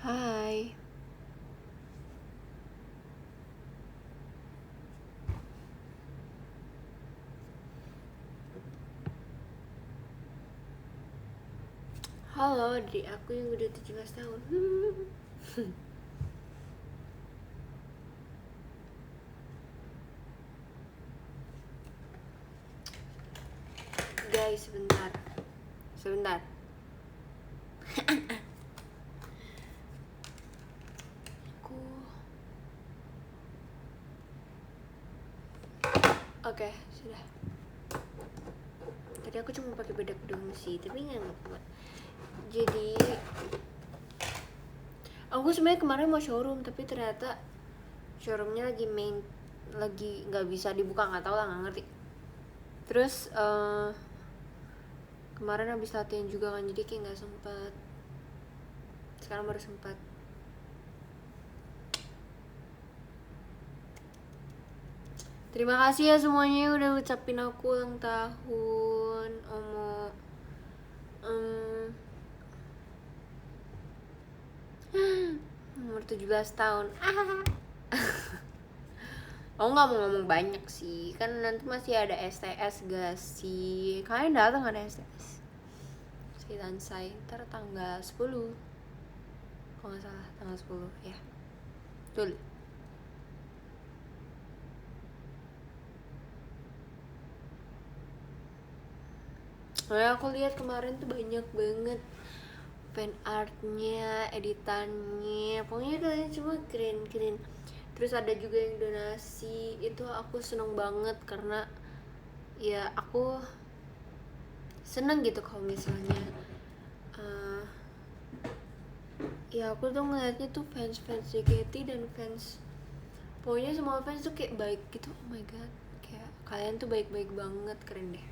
Hai. Halo, adik aku yang udah 17 tahun. Guys, sebentar. Sebentar. Aku Oke, sudah. Tadi aku cuma pakai bedak dong sih, tapi nggak apa. Jadi aku sebenarnya kemarin mau showroom, tapi ternyata showroomnya lagi nggak bisa dibuka, nggak tahu lah, nggak ngerti. Terus kemarin habis latihan juga kan, jadi kayak nggak sempet. Sekarang baru sempat. Terima kasih ya semuanya udah ucapin aku ulang tahun, Omo. Umur 17 tahun. Aku nggak mau ngomong banyak sih, kan nanti masih ada STS gak sih? Kalian datang ada STS? Si Tansai, ntar tanggal 10. Kalau nggak salah tanggal 10 ya. Betul. Soalnya aku lihat kemarin tuh banyak banget fan artnya, editannya, pokoknya kalian cuma keren-keren. Terus ada juga yang donasi, itu aku seneng banget karena ya aku seneng gitu kalau misalnya ya aku tuh ngeliatnya tuh fans JKT dan fans, pokoknya semua fans tuh kayak baik gitu. Oh my god, kayak kalian tuh baik-baik banget, keren deh.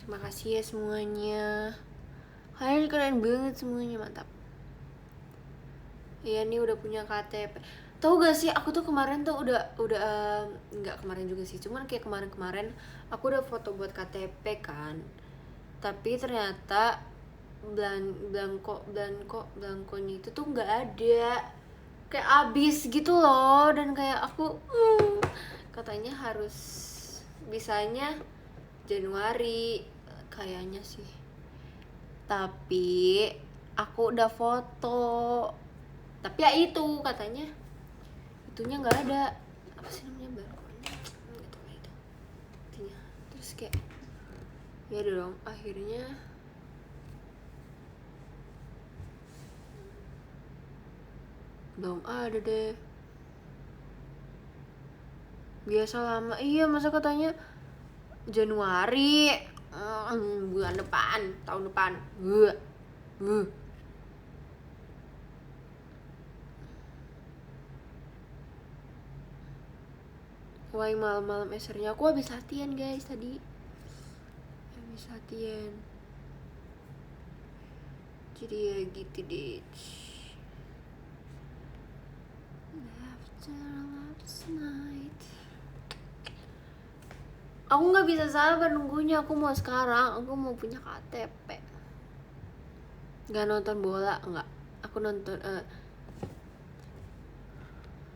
Terima kasih ya semuanya, kalian keren banget semuanya, mantap. Iya nih udah punya KTP. Tahu gak sih, aku tuh kemarin tuh udah nggak kemarin juga sih, cuman kayak kemarin aku udah foto buat KTP kan, tapi ternyata blankonya itu tuh nggak ada, kayak abis gitu loh. Dan kayak aku katanya harus bisanya Januari kayaknya sih, tapi aku udah foto, tapi ya itu katanya itunya nggak ada, apa sih namanya, barcode-nya gitu kayak itu intinya. Terus kayak ya dong, akhirnya belum ada deh. Biasa lama, iya masa katanya Januari, bulan depan, tahun depan. Wah, malam-malam esernya aku habis latihan guys tadi. Habis latihan. Jadi ya gitu deh. After last night. Aku nggak bisa sabar nunggunya. Aku mau sekarang. Aku mau punya KTP. Gak nonton bola, enggak. Aku nonton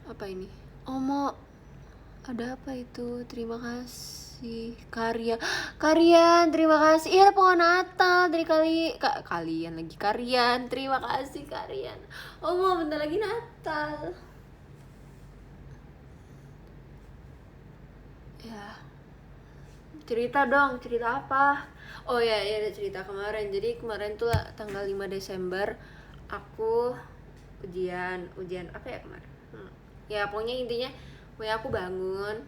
apa ini? Oh, mau ada apa itu? Terima kasih. Karian, terima kasih. Iya, pohon Natal dari kalian lagi Karian. Terima kasih Karian. Oh, mau bentar lagi Natal. Ya. Cerita dong, cerita apa? Oh ya, ada cerita kemarin. Jadi kemarin tuh tanggal 5 Desember aku ujian apa ya kemarin? Ya pokoknya intinya aku bangun.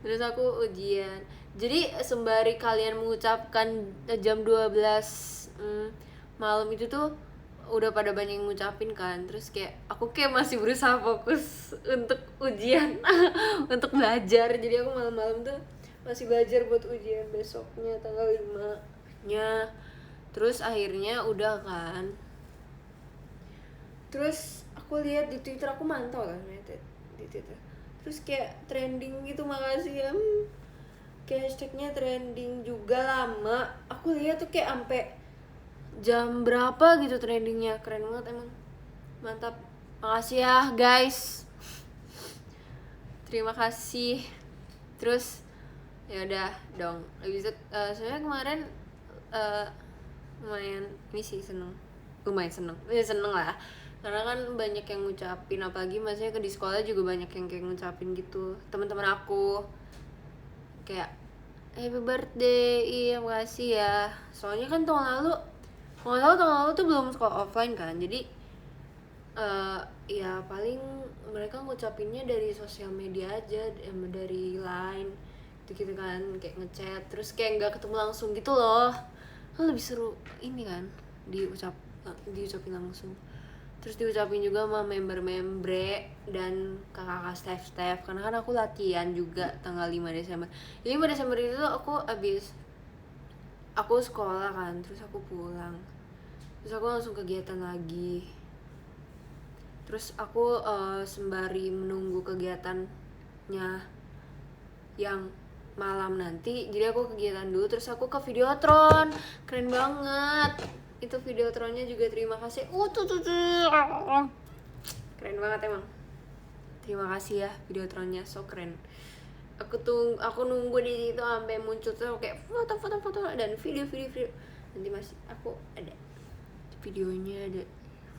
Terus aku ujian. Jadi sembari kalian mengucapkan jam 12 malam itu tuh udah pada banyak yang ngucapin kan. Terus kayak aku kayak masih berusaha fokus untuk ujian. Untuk belajar. Jadi aku malam-malam tuh masih belajar buat ujian besoknya tanggal 5 nya. Terus akhirnya udah kan. Terus aku lihat di Twitter, aku mantau lah di Twitter. Terus kayak trending gitu, makasih ya. Kayak hashtagnya trending juga lama. Aku lihat tuh kayak sampai jam berapa gitu trendingnya, keren banget emang, mantap. Makasih ya guys, terima kasih. Terus ya udah dong, habis itu sebenarnya kemarin lumayan ini sih, lumayan seneng lah, karena kan banyak yang ngucapin, apalagi maksudnya di sekolah juga banyak yang kayak ngucapin gitu, teman-teman aku kayak happy birthday, iya makasih ya. Soalnya kan tahun lalu tuh belum sekolah offline kan, jadi ya paling mereka ngucapinnya dari sosial media aja, dari line gitu kan, kayak ngechat, terus kayak nggak ketemu langsung gitu loh. Kan lebih seru ini kan diucapin langsung. Terus diucapin juga sama member-membre dan kakak-kakak staff, karena kan aku latihan juga tanggal 5 Desember. Jadi 5 Desember itu aku sekolah kan, terus aku pulang, terus aku langsung kegiatan lagi. Terus aku sembari menunggu kegiatannya yang malam nanti, jadi aku kegiatan dulu, terus aku ke Videotron. Keren banget itu Videotronnya juga, terima kasih. Keren banget emang, terima kasih ya Videotronnya, so keren. Aku nunggu di situ sampai muncul tuh kayak foto dan video. Nanti masih aku ada videonya, ada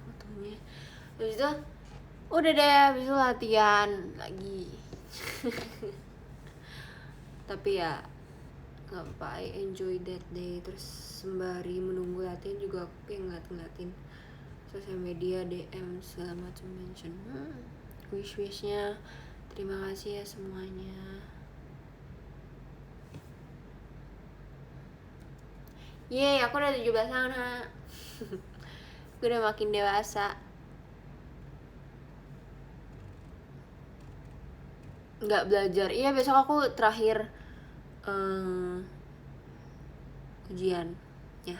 fotonya. Habis itu udah deh, habis itu latihan lagi. Tapi ya nggak apa, I enjoy that day. Terus sembari menunggu latihan juga aku kayak ngeliatin sosial media, DM segala macam, mention wish-wishnya. Terima kasih ya semuanya. Yeay, aku udah 17 tahun ha. Gue udah makin dewasa. Nggak belajar, iya besok aku terakhir ujian ya.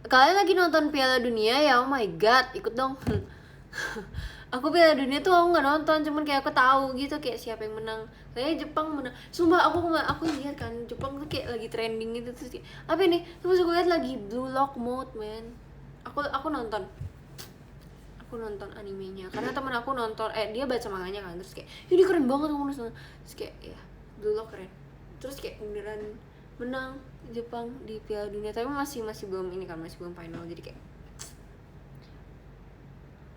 Kalian lagi nonton Piala Dunia ya? Oh my god, ikut dong. Aku Piala Dunia tuh aku nggak nonton, cuman kayak aku tahu gitu kayak siapa yang menang. Kayaknya Jepang menang. Sumpah aku lihat kan Jepang tuh kayak lagi trending gitu, terus kayak apa ini? Terus aku lihat lagi Blue Lock Mode, man. Aku nonton animenya karena teman aku nonton, dia baca manganya kan, terus kayak ini keren banget, aku nonton, terus kayak ya Blue Lock keren, terus kayak beneran menang Jepang di Piala Dunia, tapi masih belum ini kan, masih belum final, jadi kayak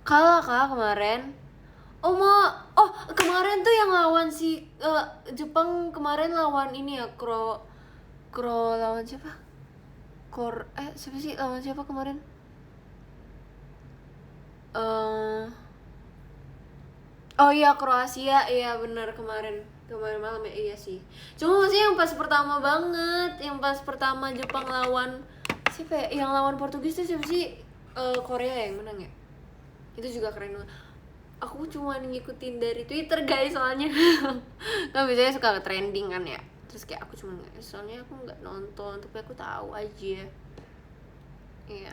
kalah kah kemarin. Kemarin tuh yang lawan si Jepang kemarin lawan ini ya, Kro lawan siapa? Siapa sih lawan siapa kemarin? Oh iya, Kroasia, iya benar, kemarin malam ya, iya sih. Cuma maksudnya yang pas pertama Jepang lawan siapa ya? Yang lawan Portugis tuh siapa sih? Korea yang menang ya? Itu juga keren banget. Aku cuma ngikutin dari Twitter guys, soalnya kan biasanya suka trending kan ya. Terus kayak aku cuma soalnya aku nggak nonton, tapi aku tahu aja. Iya,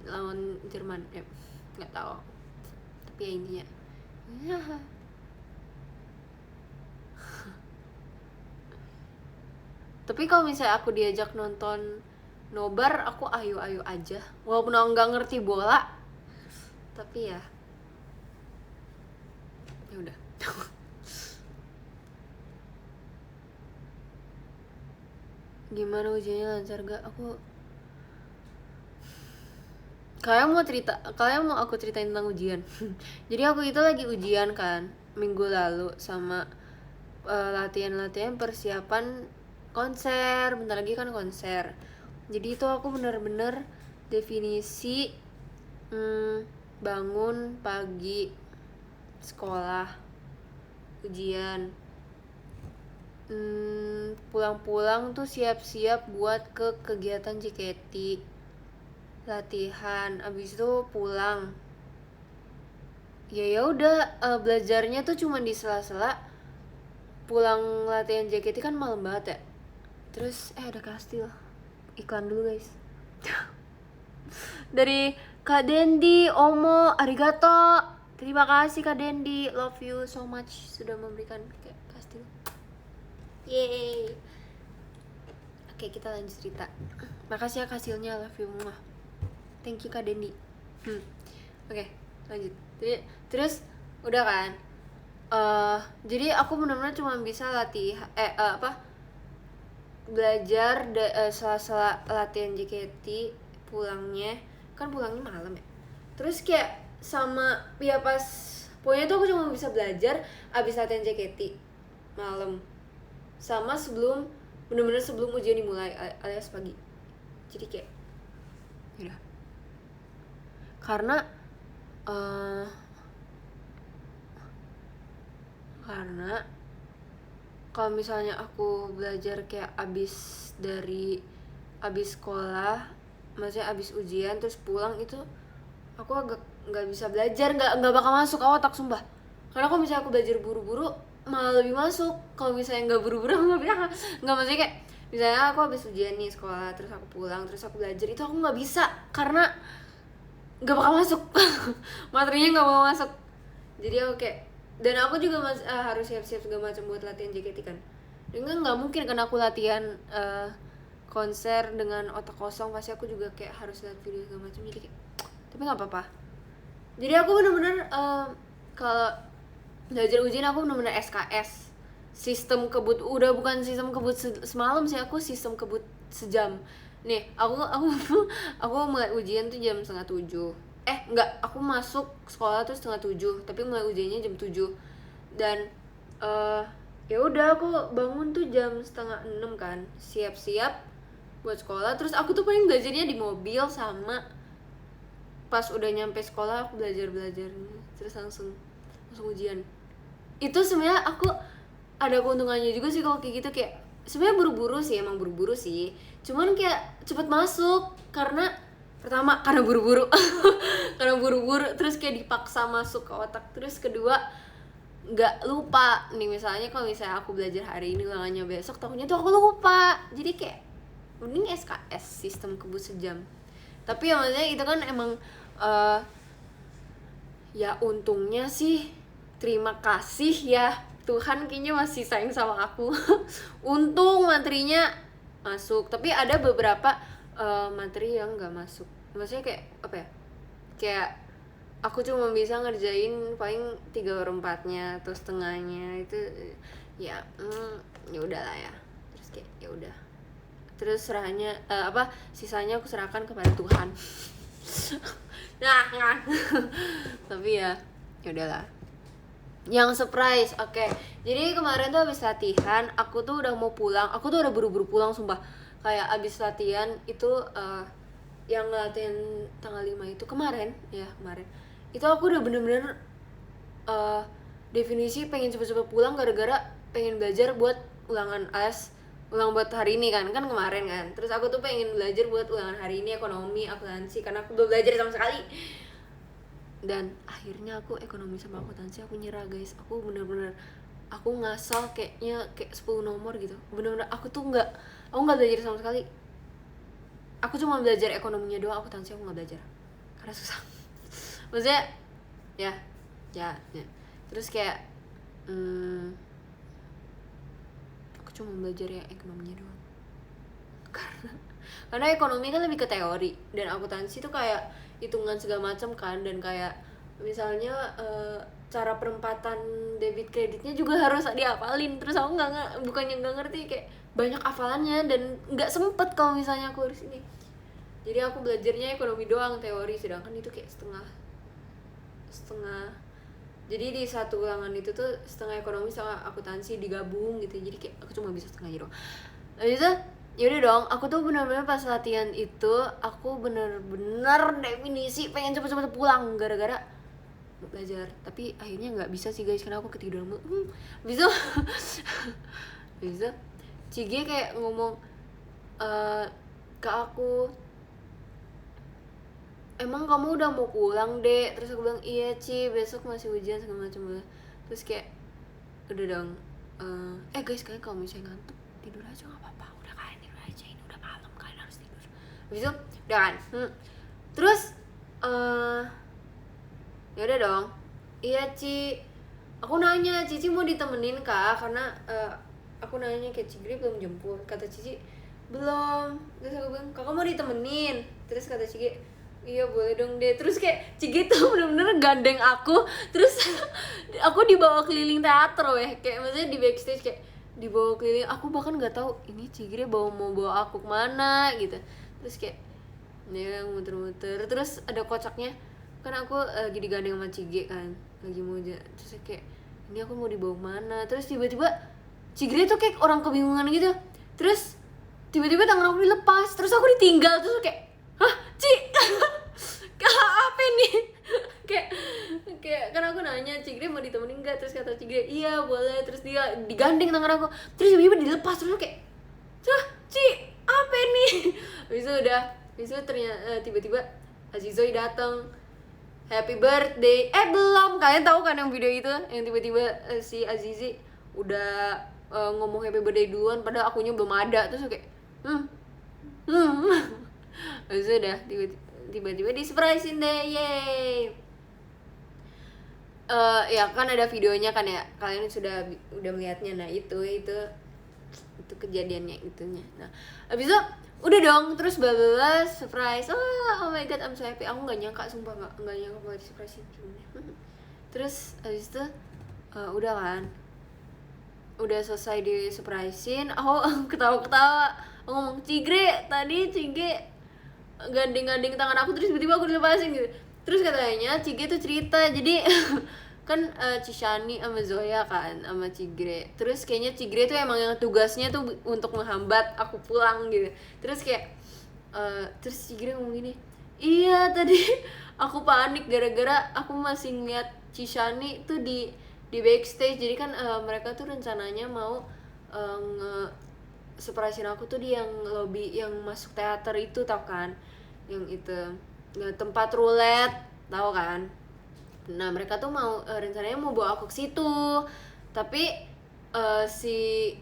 lawan Jerman ya, nggak tahu. Tapi ya intinya. Tapi kalau misalnya aku diajak nonton nobar, aku ayo aja, walaupun aku nggak ngerti bola. Tapi ya udah. Gimana ujiannya, lancar gak? Kalian mau aku ceritain tentang ujian? Jadi aku itu lagi ujian kan minggu lalu, sama latihan persiapan konser, bentar lagi kan konser. Jadi itu aku bener-bener definisi bangun pagi, sekolah, ujian, pulang-pulang tuh siap-siap buat ke kegiatan JKT, latihan, abis itu pulang. Ya udah, belajarnya tuh cuma di sela-sela. Pulang latihan JKT kan malam banget ya. Terus ada Kastil. Iklan dulu guys. Dari Kak Dendi, Omo, arigato. Terima kasih Kak Dendi, love you so much sudah memberikan Kastil. Yeay. Oke, kita lanjut cerita. Makasih ya hasilnya, love you. Thank you Kak Dendi. Oke, lanjut. Terus udah kan? Jadi aku benar-benar cuma bisa belajar sela-sela latihan JKT pulangnya malam ya. Terus kayak sama ya pas pokoknya tuh aku cuma bisa belajar abis latihan JKT malam sama bener-bener sebelum ujian dimulai alias pagi. Jadi kayak udah karena kalau misalnya aku belajar kayak abis sekolah, maksudnya abis ujian terus pulang, itu aku agak nggak bisa belajar, nggak bakal masuk ke otak sumpah. Karena kalau misalnya aku belajar buru-buru malah lebih masuk. Kalau misalnya nggak buru-buru aku nggak bisa, nggak, maksudnya kayak misalnya aku habis ujian nih sekolah terus aku pulang terus aku belajar, itu aku nggak bisa karena nggak bakal masuk. Materinya nggak bakal masuk. Jadi aku kayak, dan aku juga harus siap-siap segala macam buat latihan JKT kan. Dengan nggak mungkin kan aku latihan konser dengan otak kosong, pasti aku juga kayak harus lihat video segala macam. Jadi kayak, tapi nggak apa-apa. Jadi aku bener-bener kalau belajar ujian aku bener-bener SKS, sistem kebut. Udah bukan sistem kebut semalam sih, aku sistem kebut sejam. Nih aku mulai ujian tuh jam 6:30. Enggak, aku masuk sekolah tuh 6:30, tapi mulai ujiannya jam 7. Dan ya udah aku bangun tuh jam 5:30 kan, siap-siap buat sekolah. Terus aku tuh paling belajarnya di mobil, sama pas udah nyampe sekolah aku belajar terus langsung ujian. Itu sebenarnya aku ada keuntungannya juga sih kalau kayak gitu. Kayak sebenarnya emang buru-buru sih, cuman kayak cepet masuk karena pertama karena buru-buru karena buru-buru terus kayak dipaksa masuk ke otak. Terus kedua nggak lupa nih, misalnya kalau misalnya aku belajar hari ini ulangannya besok, takutnya tuh aku lupa. Jadi kayak mending SKS, sistem kebut sejam. Tapi ya maksudnya itu kan emang ya untungnya sih, terima kasih ya Tuhan, kayaknya masih sayang sama aku. Untung materinya masuk, tapi ada beberapa materi yang nggak masuk. Maksudnya kayak apa ya, kayak aku cuma bisa ngerjain paling 3/4-nya atau setengahnya. Itu ya ya udahlah ya. Terus kayak ya udah, terus sisanya aku serahkan kepada Tuhan. nah tapi ya udahlah. Yang surprise, oke. Jadi kemarin tuh habis latihan, aku tuh udah mau pulang. Aku tuh udah buru-buru pulang sumpah. Kayak abis latihan itu yang latihan tanggal 5 itu kemarin. Itu aku udah bener-bener definisi pengen cepet-cepet pulang gara-gara pengen belajar buat ulangan ulang buat hari ini kan kemarin kan. Terus aku tuh pengen belajar buat ulangan hari ini, ekonomi, akuntansi, karena aku belum belajar sama sekali. Dan akhirnya aku ekonomi sama akuntansi aku nyerah guys. Aku bener-bener aku ngasal kayak 10 nomor gitu. Bener-bener aku nggak belajar sama sekali. Aku cuma belajar ekonominya doang, akuntansi aku nggak belajar karena susah. Maksudnya ya. Terus kayak aku cuma belajar ya ekonominya doang. Karena ekonomi kan lebih ke teori, dan akuntansi tuh kayak hitungan segala macam kan, dan kayak misalnya cara perempatan debit kreditnya juga harus dihafalin. Terus aku bukannya nggak ngerti, kayak banyak hafalannya dan nggak sempet kalau misalnya aku harus ini. Jadi aku belajarnya ekonomi doang, teori, sedangkan itu kayak setengah. Jadi di satu ulangan itu tuh setengah ekonomi sama akuntansi digabung gitu. Jadi kayak aku cuma bisa setengahnya doang. Habis itu yaudah dong, aku tuh benar-benar pas latihan itu aku benar-benar definisi pengen cepet-cepet pulang gara-gara belajar. Tapi akhirnya nggak bisa sih guys, karena aku ketiduran mulu. Bisa Cige kayak ngomong ke aku, emang kamu udah mau pulang deh? Terus aku bilang iya Ci, besok masih ujian segala macam. Terus kayak udah dong, guys, kalian kalau misalnya ngantuk tidur aja nggak apa-apa, udah kalian tidur aja, ini udah malam, kalian harus tidur. Habis itu udah kan, terus ya udah dong, iya Ci, aku nanya Cici mau ditemenin kak, karena aku nanya kayak Cigri belum jemput, kata Cici belum. Terus aku bilang kakak mau ditemenin, terus kata Cige iya boleh dong deh. Terus kayak Cige tuh bener-bener gandeng aku, terus aku dibawa keliling teater weh, kayak maksudnya di backstage kayak dibawa keliling. Aku bahkan nggak tahu ini Cigre mau bawa aku kemana gitu. Terus kayak ya muter-muter, terus ada kocaknya kan aku lagi digandeng sama Cige kan, lagi mau terus kayak ini aku mau dibawa kemana. Terus tiba-tiba Cigre tuh kayak orang kebingungan gitu, terus tiba-tiba tangan aku dilepas, terus aku ditinggal. Terus kayak hah Ci apa nih kayak kan aku nanya Cigre mau ditemenin nggak, terus kata Cigre iya boleh. Terus dia digandeng tangan aku, terus tiba-tiba dilepas. Terus kayak Ci apa nih habis itu ternyata tiba-tiba Azizoi datang, happy birthday. Belum, kalian tahu kan yang video itu yang tiba-tiba si Azizi udah ngomong happy birthday duluan padahal akunya belum ada. Terus kayak habis itu udah tiba-tiba di surprisein deh, yeay. Ya kan ada videonya kan ya, kalian udah melihatnya. Nah itu kejadiannya itunya. Nah habis itu udah dong, terus bla bla bla, surprise. Oh my god, I'm so happy. Aku nggak nyangka, sumpah nggak nyangka bakal di surprisein. Terus habis itu udah kan, udah selesai di surprisein, aku ketawa-ketawa. Aku ngomong Cigre tadi Cige gandeng tangan aku, terus tiba-tiba aku dilepasin gitu. Terus katanya Cige tuh cerita, jadi kan Cishani sama Zoya kan sama Cigre. Terus kayaknya Cigre tuh emang yang tugasnya tuh untuk menghambat aku pulang gitu. Terus kayak terus Cigre ngomong gini, iya tadi aku panik gara-gara aku masih ngeliat Cishani tuh di backstage. Jadi kan mereka tuh rencananya mau surprisein aku tuh di yang lobby yang masuk teater itu, tau kan, yang itu tempat roulette, tau kan. Nah mereka tuh mau rencananya mau bawa aku ke situ, tapi si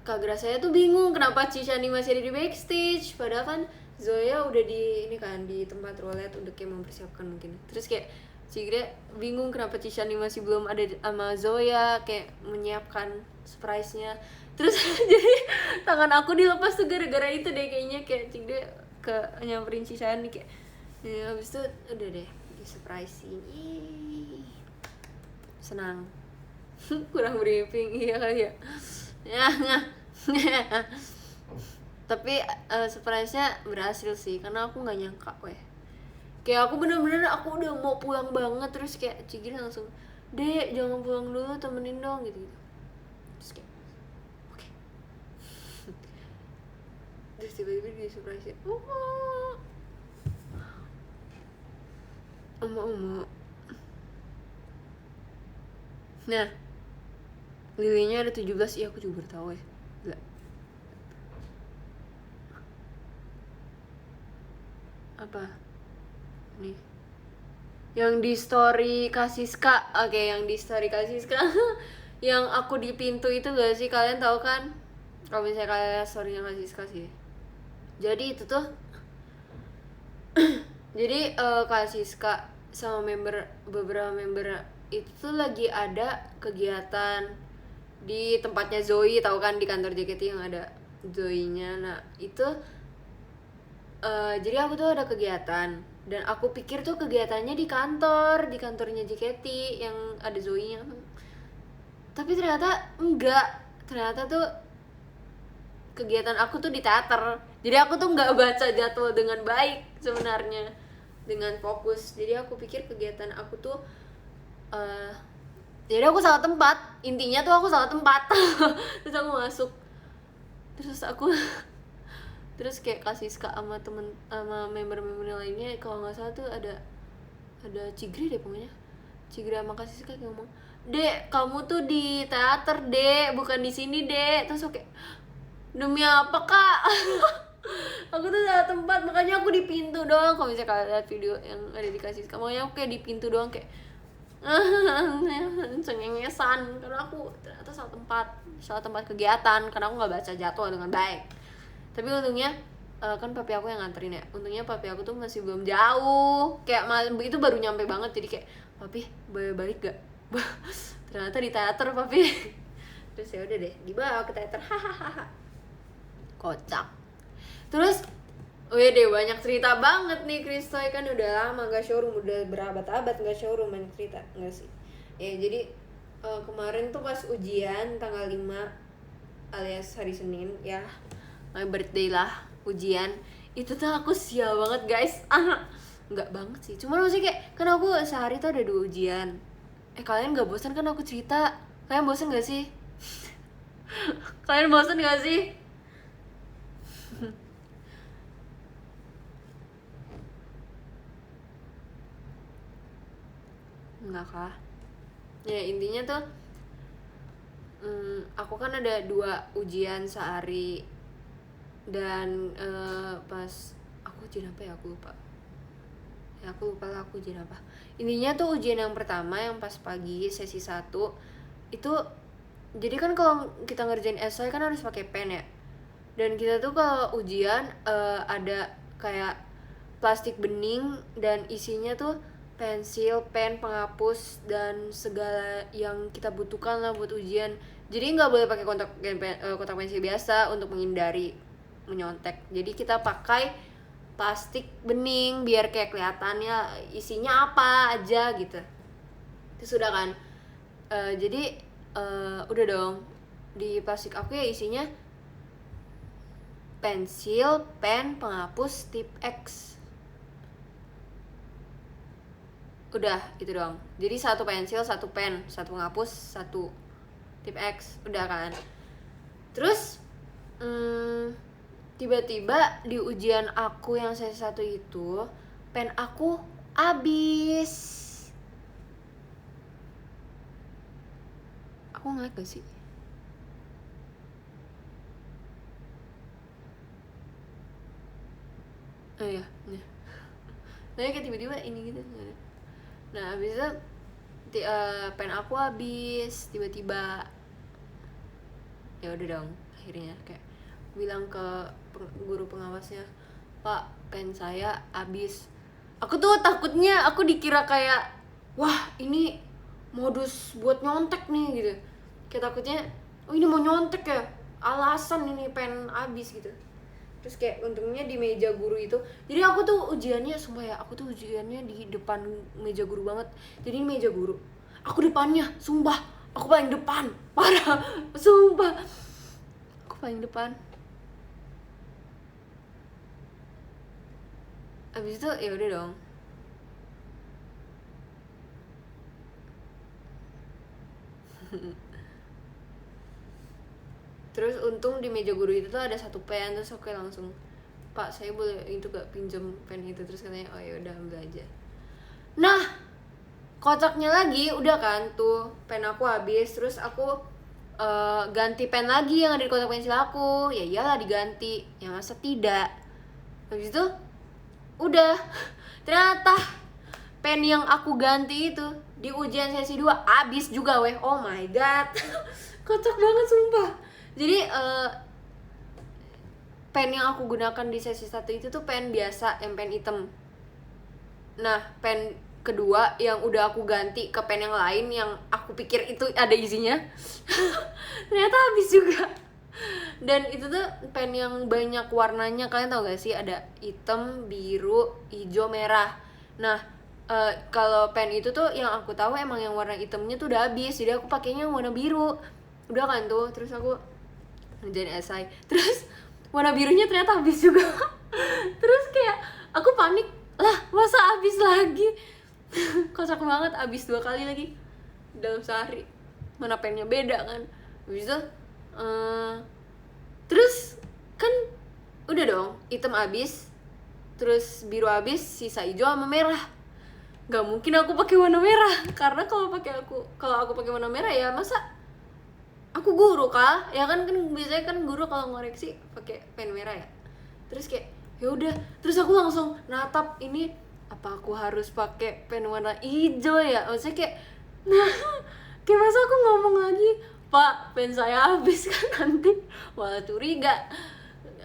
Kak Grasaya tuh bingung kenapa Cishani masih ada di backstage, padahal kan Zoya udah di ini kan di tempat roulette udah kayak mempersiapkan mungkin. Terus kayak Cigre bingung kenapa Cishani masih belum ada sama Zoya kayak menyiapkan surprise-nya. Terus jadi tangan aku dilepas tuh gara-gara itu deh kayaknya, kayak Cigre ke nyamperin Cishani kayak ya, habis itu udah deh di surprise-in. Senang. Kurang briefing iya kali ya. Tapi surprise-nya berhasil sih karena aku nggak nyangka weh. Kayak aku bener-bener aku udah mau pulang banget, terus kayak Cigir langsung Dek jangan pulang dulu, temenin dong gitu. Terus kayak oke. Terus tiba-tiba di surprise Oma. Nah lilinya ada 17, iya aku juga baru tahu ya. Gila. Apa nih yang di story Kasiska? Oke, yang di story Kasiska yang aku di pintu itu gak sih, kalian tahu kan kalau misalnya kalian lihat storynya Kasiska sih. Jadi itu tuh jadi Kasiska sama beberapa member itu tuh lagi ada kegiatan di tempatnya Zoe, tahu kan di kantor JKT yang ada Zoe-nya. Nah itu jadi aku tuh ada kegiatan dan aku pikir tuh kegiatannya di kantornya JKT yang ada Zoe-nya, tapi ternyata enggak. Ternyata tuh kegiatan aku tuh di teater, jadi aku tuh nggak baca jadwal dengan baik sebenarnya, dengan fokus. Jadi aku pikir kegiatan aku tuh jadi aku salah tempat, intinya tuh aku salah tempat. Terus aku masuk, terus kayak Kasiska sama member-member lainnya, kalau nggak salah tuh ada Cigre deh pokoknya. Cigre sama Kasiska kayak ngomong, Dek kamu tuh di teater Dek, bukan di sini Dek. Terus oke, demi apa Kak? Aku tuh salah tempat, makanya aku di pintu doang. Kalau misalnya kalian lihat video yang ada di Kasiska, makanya aku kayak di pintu doang kayak cengengesan karena aku ternyata salah tempat kegiatan karena aku nggak baca jadwal dengan baik. Tapi untungnya kan papi aku yang nganterin ya, untungnya papi aku tuh masih belum jauh, kayak itu baru nyampe banget. Jadi kayak papi boleh balik gak? Ternyata di teater papi. Terus ya udah deh dibawa ke teater, hahaha, kocak. Terus wede banyak cerita banget nih Kristoy, kan udah lama gak showroom, udah berabad-abad gak showroom, banyak cerita enggak sih ya. Jadi kemarin tuh pas ujian tanggal 5 alias hari Senin ya, my birthday lah, ujian itu tuh aku sial banget guys. Enggak banget sih, cuman maksudnya kayak kan aku sehari tuh ada 2 ujian. Kalian gak bosan kan aku cerita? Kalian bosan gak sih? Kalian bosan gak sih? Enggak kah? Ya intinya tuh aku kan ada 2 ujian sehari. Dan pas aku ujian apa ya, aku lupa lah aku ujian apa. Intinya tuh ujian yang pertama yang pas pagi sesi 1 itu, jadi kan kalau kita ngerjain esai kan harus pakai pen ya. Dan kita tuh kalau ujian ada kayak plastik bening dan isinya tuh pensil, pen, penghapus dan segala yang kita butuhkan lah buat ujian. Jadi nggak boleh pakai kotak pensil biasa untuk menghindari menyontek. Jadi kita pakai plastik bening biar kayak kelihatannya isinya apa aja gitu. Itu sudah kan. Jadi udah dong, di plastik aku ya isinya pensil, pen, penghapus, tip X. Udah itu doang. Jadi 1 pensil, 1 pen, 1 penghapus, 1 tip X. Udah kan. Terus tiba-tiba di ujian aku yang sesi 1 itu pen aku habis. Aku ngeliat gak sih? Oh iya, nah kayak tiba-tiba ini gitu. Nah abis itu pen aku habis tiba-tiba. Ya udah dong, akhirnya kayak bilang ke guru pengawasnya, Pak, pen saya habis. Aku tuh takutnya aku dikira kayak, wah ini modus buat nyontek nih gitu. Kayak takutnya, oh ini mau nyontek ya, alasan ini pen habis gitu. Terus kayak untungnya di meja guru itu, jadi aku tuh ujiannya sumpah ya, aku tuh ujiannya di depan meja guru banget. Jadi ini meja guru, aku depannya, sumpah aku paling depan, parah, sumpah aku paling depan. Abis itu ya udah dong, terus untung di meja guru itu tuh ada 1 pen. Terus aku langsung, Pak saya boleh itu gak pinjam pen itu? Terus katanya, oh ya udah ambil aja. Nah kocaknya lagi, udah kan tuh pen aku habis. Terus aku ganti pen lagi yang ada di kotak pensil aku. Ya iyalah diganti, ya masa tidak. Habis itu udah ternyata pen yang aku ganti itu di ujian sesi 2 habis juga weh. Oh my god. Kocak banget sumpah. Jadi pen yang aku gunakan di sesi 1 itu tuh pen biasa, yang pen hitam. Nah pen kedua yang udah aku ganti ke pen yang lain yang aku pikir itu ada isinya ternyata habis juga. Dan itu tuh pen yang banyak warnanya, kalian tau gak sih? Ada hitam, biru, hijau, merah. Nah kalau pen itu tuh yang aku tahu emang yang warna hitamnya tuh udah habis, jadi aku pakainya yang warna biru. Udah kan tuh, terus aku ngerjain esai, terus warna birunya ternyata habis juga. Terus kayak aku panik lah, masa habis lagi. Kocak banget, habis 2 kali lagi dalam sehari. Mana pennya beda kan. Habis itu terus kan udah dong, hitam habis, terus biru habis, sisa hijau sama merah. Gak mungkin aku pakai warna merah, karena kalau aku pakai warna merah ya masa aku guru kah? Ya kan biasanya kan guru kalau ngoreksi pakai pen merah ya. Terus kayak ya udah, terus aku langsung natap ini, apa aku harus pakai pen warna hijau ya? Maksudnya kayak kayak masa aku ngomong lagi, Pak, pen saya habis kan, nanti malah curiga.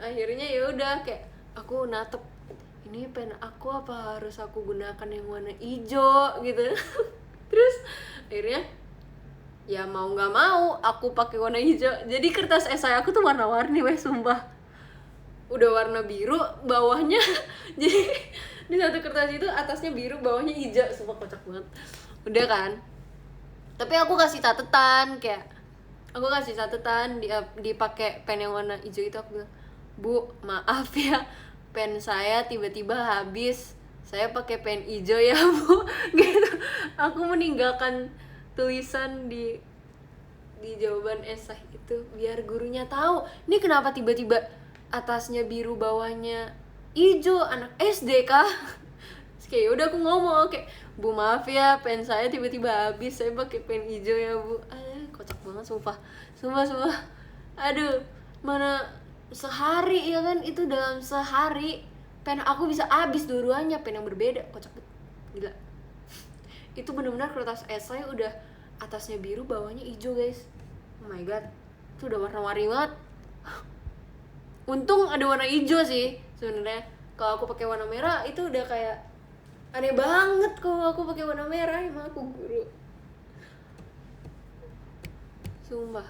Akhirnya ya udah kayak aku natep, ini pen aku apa harus aku gunakan yang warna hijau gitu. Terus akhirnya ya mau nggak mau aku pakai warna hijau. Jadi kertas esai aku tuh warna-warni weh, sumpah. udah warna biru bawahnya jadi di satu kertas itu atasnya biru bawahnya hijau, sumpah kocak banget. Udah kan, tapi aku kasih catatan dipakai pen yang warna hijau itu. Aku bilang, Bu, maaf ya, pen saya tiba-tiba habis, saya pakai pen hijau ya Bu gitu. Aku meninggalkan tulisan di jawaban esai itu biar gurunya tahu ini kenapa tiba-tiba atasnya biru bawahnya hijau, anak SD kah. Terus kayak udah aku ngomong kayak, Bu maaf ya, pen saya tiba-tiba habis, saya pakai pen hijau ya Bu. Kocak banget sumpah. Aduh, mana sehari ya kan, itu dalam sehari pen aku bisa habis dua-duanya, pen yang berbeda, kocak banget, gila. Itu benar-benar kertas esai udah atasnya biru bawahnya hijau guys. Oh my god, itu udah warna-warni banget. Untung ada warna hijau sih sebenarnya. Kalau aku pakai warna merah itu udah kayak aneh banget. Kalau aku pakai warna merah emang aku guru, sumpah.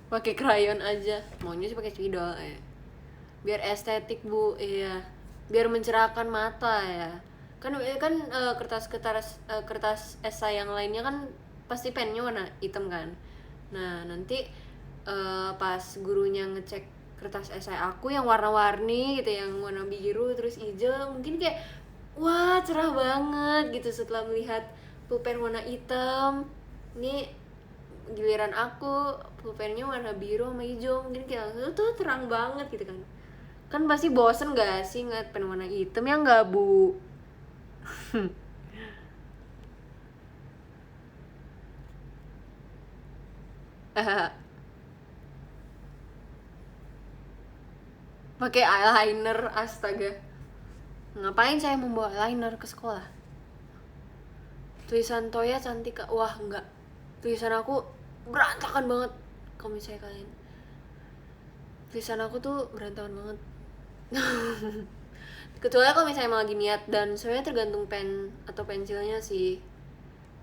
Pakai krayon aja, maunya sih pakai spidol ya. Biar estetik Bu, iya. Biar mencerahkan mata ya. Kan kertas esai yang lainnya kan pasti pennya warna hitam kan. Nah nanti pas gurunya ngecek kertas esai aku yang warna-warni gitu, yang warna biru terus hijau, mungkin kayak wah cerah banget gitu setelah melihat pulpen warna hitam. Ini giliran aku pulpennya warna biru sama hijau, mungkin kayak tuh terang banget gitu kan. Kan pasti bosen gak sih ngeliat pen warna hitam, ya nggak Bu? Pakai eyeliner, astaga. Ngapain saya membawa eyeliner ke sekolah? Tulisan Toya Cantika, wah enggak. Tulisan aku berantakan banget. Kalau misalnya kalian, tulisan aku tuh berantakan banget. Kecuali kalau misalnya emang lagi niat, dan sebenarnya tergantung pen atau pensilnya sih.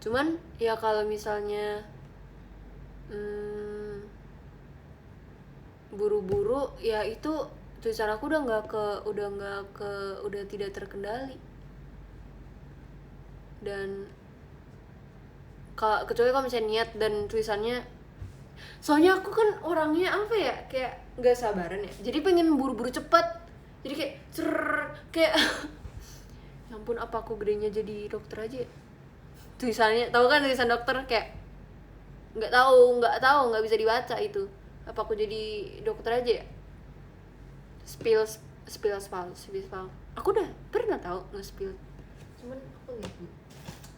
Cuman ya kalau misalnya buru-buru ya itu tulisan aku udah tidak terkendali. Dan kecuali kalau misalnya niat dan tulisannya, soalnya aku kan orangnya apa ya, kayak nggak sabaran ya, jadi pengen buru-buru cepet, jadi kayak kayak ya ampun, apa aku gedenya jadi dokter aja ya? Tulisannya tahu kan, tulisan dokter kayak nggak tahu nggak bisa dibaca itu. Apa aku jadi dokter aja ya? Spill aku udah pernah tahu nge-spill, cuman aku lihat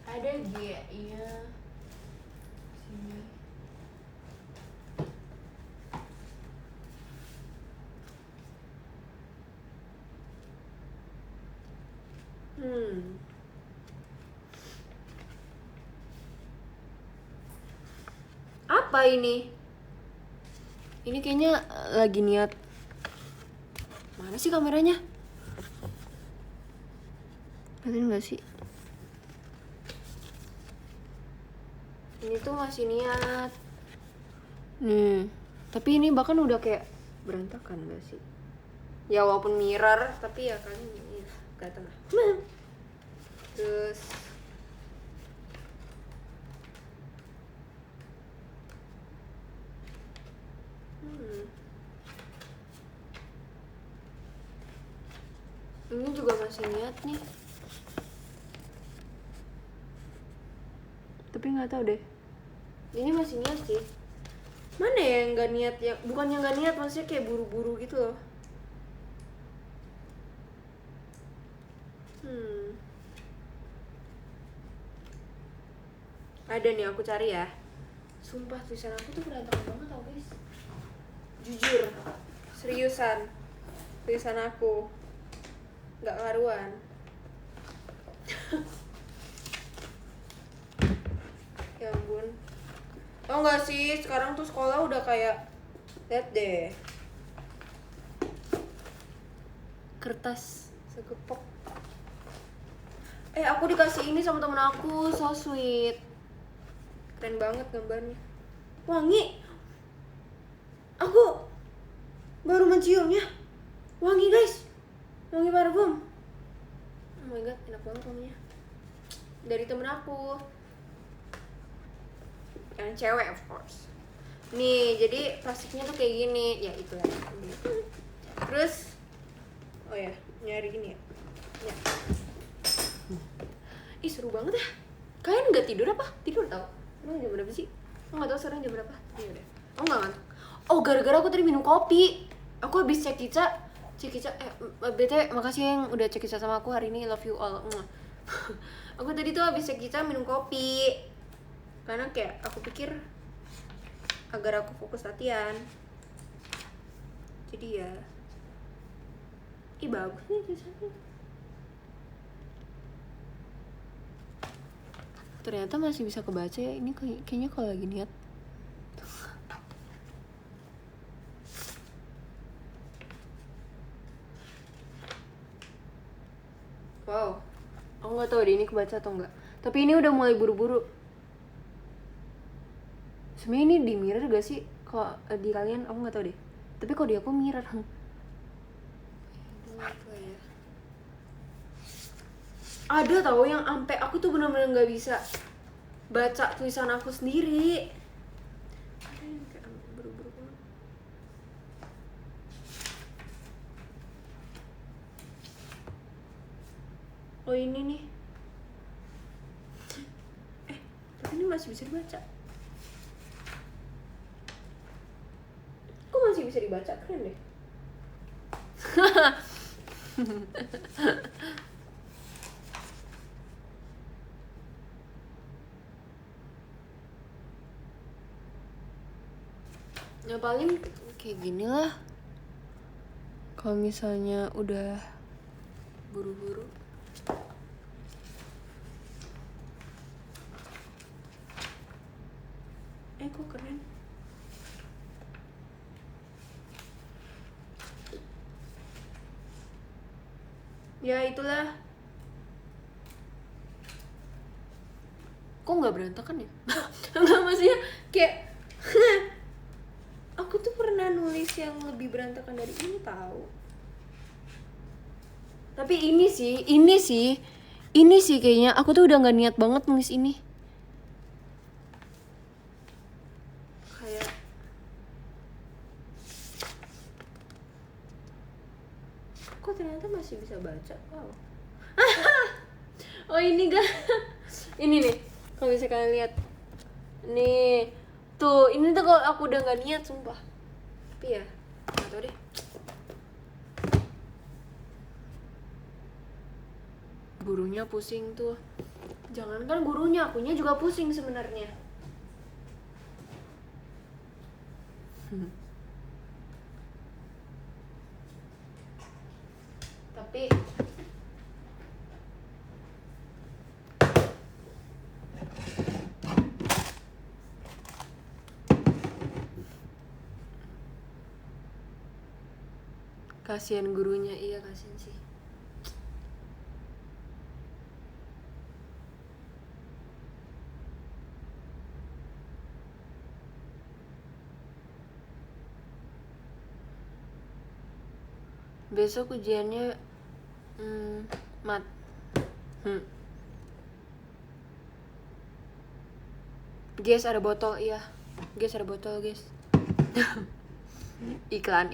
ada G iya sini. Apa ini? Ini kayaknya lagi niat. Mana sih kameranya? Kelihatan nggak sih? Ini tuh masih niat. Nih, tapi ini bahkan udah kayak berantakan nggak sih? Ya walaupun mirror, tapi ya kan ini kelihatan lah. Terus ini juga masih niat nih, tapi nggak tahu deh. Ini masih niat sih. Mana ya yang nggak niat, ya bukannya nggak niat, maksudnya kayak buru-buru gitu loh. Ada nih, aku cari ya. Sumpah tulisan aku tuh berantakan banget tau guys, jujur, seriusan. Tulisan aku nggak karuan. Ya ampun. Tau gak sih, sekarang tuh sekolah udah kayak, lihat deh, kertas segepok. Aku dikasih ini sama temen aku, so sweet, keren banget gambarnya. wangi. Aku baru menciumnya, wangi guys, wangi parfum. Oh my god, enak banget wanginya. Dari temen aku, yang cewek of course. Nih, jadi plastiknya tuh kayak gini, ya itu ya. Terus, oh ya, nyari gini ya. Ya. Ih seru banget ya. Kalian nggak tidur apa? Tidur tau? Emang jam berapa sih? Aku nggak tahu sekarang jam berapa. Iya udah. Aku nggak ngantuk. Oh gara-gara aku tadi minum kopi. Aku habis cek Cica. BTW makasih yang udah cek Cica sama aku hari ini. Love you all. Aku tadi tuh habis cek Cica minum kopi. Karena kayak aku pikir agar aku fokus latihan. Jadi ya. Ih bagus nih tulisannya. Ternyata masih bisa kebaca ya. Ini kayaknya kalau lagi niat. Wow, aku nggak tahu deh ini kebaca atau enggak. Tapi ini udah mulai buru-buru. Sebenarnya ini di mirror gak sih? Kalau di kalian aku nggak tahu deh. Tapi kalau di aku mirror. Ada tahu yang ampe aku tuh benar-benar nggak bisa baca tulisan aku sendiri. Ada yang kayak buru-buru banget. Oh ini nih. Tapi ini masih bisa dibaca. Kok masih bisa dibaca? Keren deh. Ya paling kayak gini lah. Kalau misalnya udah buru-buru. Kok keren. Ya itulah. Kok nggak berantakan ya? Nggak maksudnya kayak aku tuh pernah nulis yang lebih berantakan dari ini tahu. Tapi ini sih kayaknya aku tuh udah nggak niat banget nulis ini. Kayak kok ternyata masih bisa baca. Wow. Oh ini gak? Ini nih, kalau bisa kalian lihat. Nih, tuh ini tuh kalau aku udah nggak niat sumpah. Tapi ya, nggak tahu deh. Gurunya pusing tuh. Jangankan gurunya, akunya juga pusing sebenarnya. Tapi kasihan gurunya, iya kasihan sih. Besok ujiannya mat. Guys ada botol, iya. Guys ada botol, guys. iklan.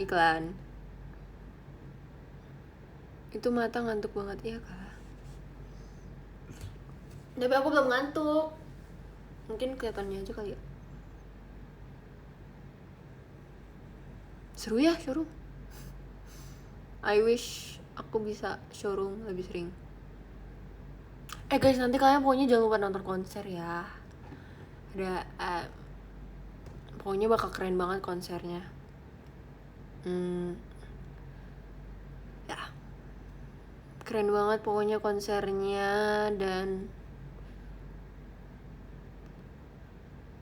Itu mata ngantuk banget ya kak. Tapi aku belum ngantuk. Mungkin kelihatannya aja kali ya. Seru ya showroom. I wish aku bisa showroom lebih sering. Guys nanti kalian pokoknya jangan lupa nonton konser ya. Ada pokoknya bakal keren banget konsernya. Ya keren banget pokoknya konsernya. Dan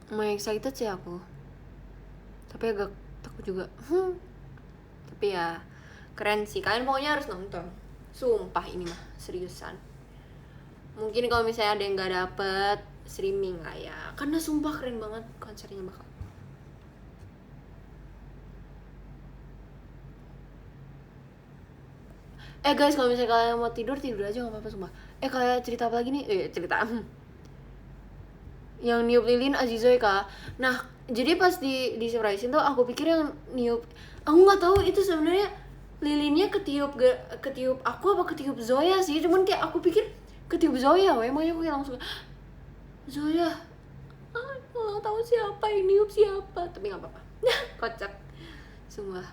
excited sih aku. Tapi agak takut juga. Tapi ya keren sih, kalian pokoknya harus nonton. Sumpah ini mah seriusan. Mungkin kalau misalnya ada yang nggak dapet streaming lah ya, karena sumpah keren banget konsernya bakal. Guys, kalau misalnya kalian mau tidur aja nggak apa-apa sumpah. Kalian cerita apa lagi nih? Cerita yang niup lilin Azizoy kak. Nah jadi pas di surprisein tuh aku pikir yang niup, aku nggak tahu itu sebenarnya lilinnya ketiup aku apa ketiup Zoya sih, cuman kayak aku pikir ketiup Zoya, makanya aku kayak langsung Zoya. Aku nggak tahu siapa yang niup siapa, tapi nggak apa-apa. Kocak semua.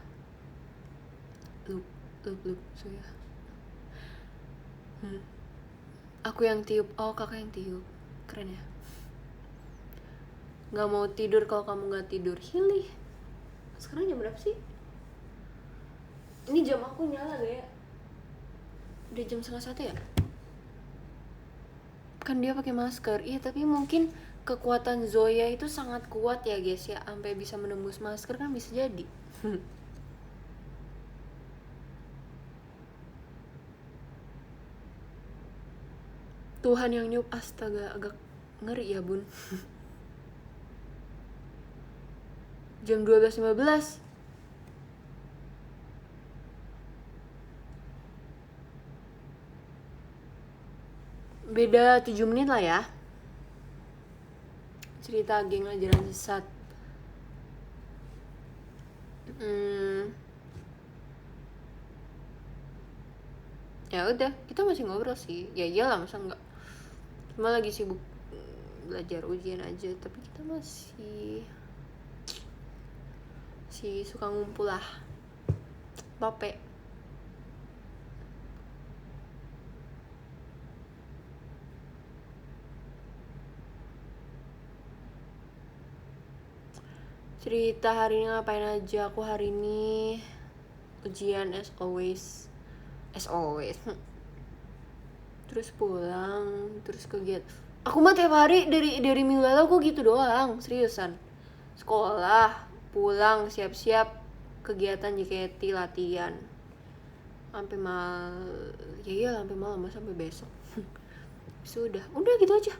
Loop Zoya. Aku yang tiup, oh kakak yang tiup, keren ya. Nggak mau tidur kalau kamu nggak tidur. Hilih. Sekarang jam berapa sih? Ini jam aku nyala gak ya? Udah jam 12:30 ya? Kan dia pakai masker. Iya, tapi mungkin kekuatan Zoya itu sangat kuat ya guys ya, sampai bisa menembus masker kan bisa jadi. Tuhan yang niup, astaga, agak ngeri ya bun. Jam 12:15. Beda 7 menit lah ya. Cerita geng ajaran sesat. Ya udah, kita masih ngobrol sih. Ya iyalah, masa enggak. Cuma lagi sibuk belajar ujian aja, tapi kita masih suka ngumpul lah. Bape. Cerita hari ini ngapain aja? Aku hari ini ujian as always. Terus pulang, terus kegiatan. Aku mah tiap hari dari minggu lalu aku gitu doang, seriusan. Sekolah, pulang, siap-siap, kegiatan JKT, latihan. Sampai sampai malam, sampai besok. Sudah gitu aja.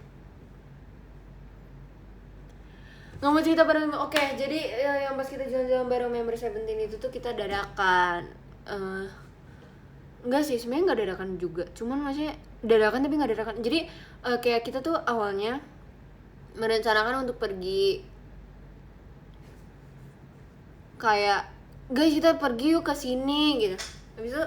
Nggak mau cerita bareng. Oke, jadi yang pas kita jalan-jalan bareng member Seventeen itu tuh kita dadakan. Enggak sih, sebenarnya nggak dadakan juga, cuman maksudnya dadakan tapi nggak dadakan. Jadi kayak kita tuh awalnya merencanakan untuk pergi, kayak guys kita pergi yuk ke sini gitu. Habis itu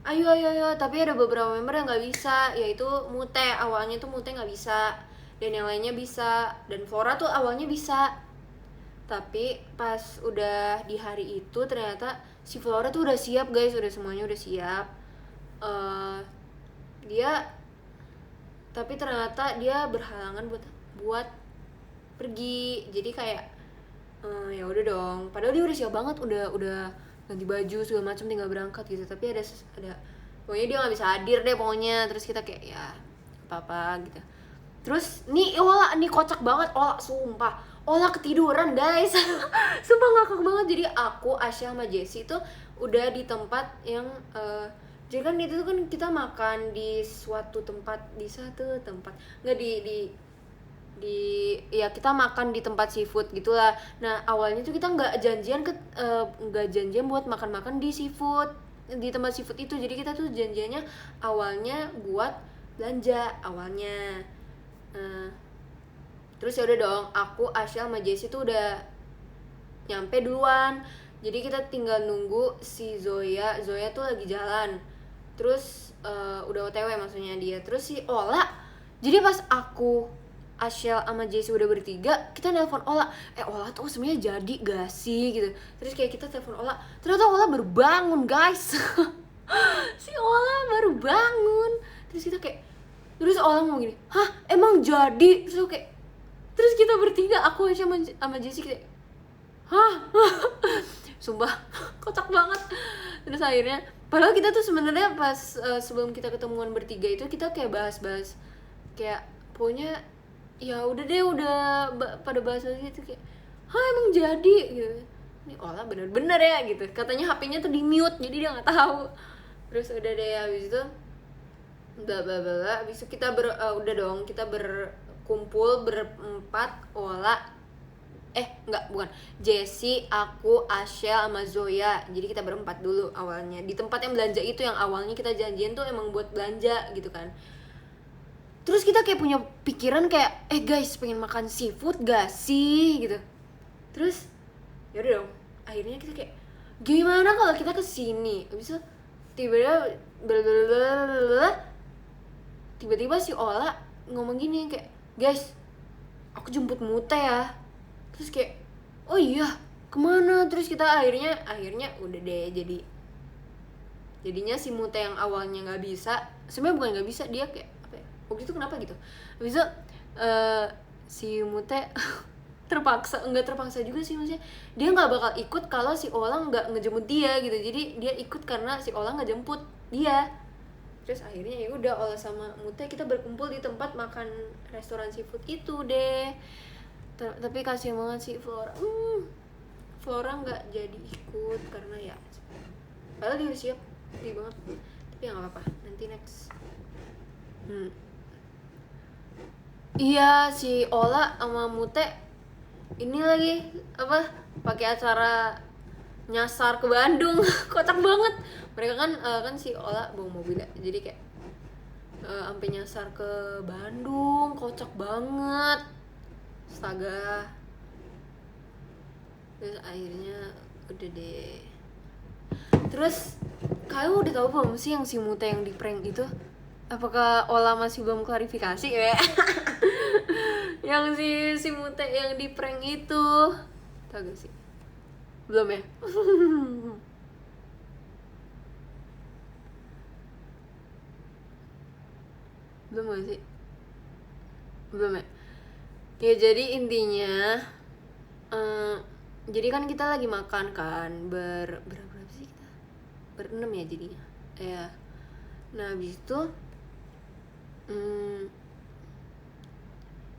ayo, tapi ada beberapa member yang nggak bisa, yaitu Mute. Awalnya tuh Mute nggak bisa, dan yang lainnya bisa, dan Flora tuh awalnya bisa. Tapi pas udah di hari itu ternyata si Flora tuh udah siap guys, semuanya udah siap. Tapi ternyata dia berhalangan buat pergi. Jadi kayak ya udah dong, padahal dia udah siap banget, udah ganti baju segala macam, tinggal berangkat gitu. Tapi ada pokoknya dia nggak bisa hadir deh pokoknya. Terus kita kayak ya apa gitu. Terus nih Ola nih kocak banget, sumpah Ola ketiduran guys. Sumpah ngakak banget. Jadi aku, Asya sama Jessie tuh udah di tempat yang jadi kan itu kan kita makan di satu tempat nggak ya kita makan di tempat seafood gitulah. Nah awalnya tuh kita nggak janjian buat makan di seafood, di tempat seafood itu. Jadi kita tuh janjiannya awalnya buat belanja awalnya. Terus ya udah dong, aku, Asya sama Jessie tuh udah nyampe duluan. Jadi kita tinggal nunggu si Zoya tuh lagi jalan. Terus udah OTW maksudnya dia. Terus si Ola, jadi pas aku, Asya sama Jessie udah bertiga, kita nelpon Ola. Ola tuh sebenarnya jadi gak sih gitu. Terus kayak kita telepon Ola, ternyata Ola baru bangun guys. Si Ola baru bangun. Terus kita kayak, terus Ola ngomong gini, hah emang jadi? Terus kita bertiga, aku Asya sama Jessie kayak, hah? Sumpah kocak banget. Terus akhirnya padahal kita tuh sebenarnya pas sebelum kita ketemuan bertiga itu kita kayak bahas kayak pokoknya ya udah deh, pada bahas gitu kayak, hah emang jadi gitu. Ini Ola bener-bener ya gitu, katanya HP-nya tuh di mute jadi dia nggak tahu. Terus udah deh, habis itu habis itu kita udah dong, kita berkumpul berempat, Ola, enggak, bukan. Jessie, aku, Ashel sama Zoya. Jadi kita berempat dulu awalnya di tempat yang belanja itu, yang awalnya kita janjian tuh emang buat belanja gitu kan. Terus kita kayak punya pikiran kayak, guys, pengen makan seafood gak sih gitu. Terus yaudah dong, akhirnya kita kayak, gimana kalau kita kesini. Abis itu tiba-tiba si Ola ngomong gini kayak, guys, aku jemput Mute ya. Terus kayak, oh iya, kemana? Terus kita akhirnya udah deh, jadinya si Mute yang awalnya nggak bisa, sebenarnya bukan nggak bisa, dia kayak apa ya, waktu itu kenapa gitu. Habis itu si Mute nggak terpaksa juga sih, maksudnya dia nggak bakal ikut kalau si Ola nggak ngejemput dia gitu. Jadi dia ikut karena si Ola nggak jemput dia. Terus akhirnya ya udah, Ola sama Mute kita berkumpul di tempat makan restoran seafood itu deh. Tapi kasihan banget sih Flora nggak jadi ikut karena ya padahal dia udah siap banget. Tapi ya nggak apa-apa, nanti next. Iya, si Ola sama Mute ini lagi apa, pakai acara nyasar ke Bandung. Kocak banget. Mereka kan si Ola bawa mobil ya, jadi kayak sampai nyasar ke Bandung. Kocak banget, astaga. Terus akhirnya udah deh. Terus kalian udah tahu belum sih yang si Mute yang di prank itu? Apakah Ola masih belum klarifikasi ya? Yang si Mute yang di prank itu, tau gak sih? Belum ya? Belum gak sih? Belum ya? Ya jadi intinya jadi kan kita lagi makan kan, berapa sih kita? Berenam ya jadinya ya. Nah habis itu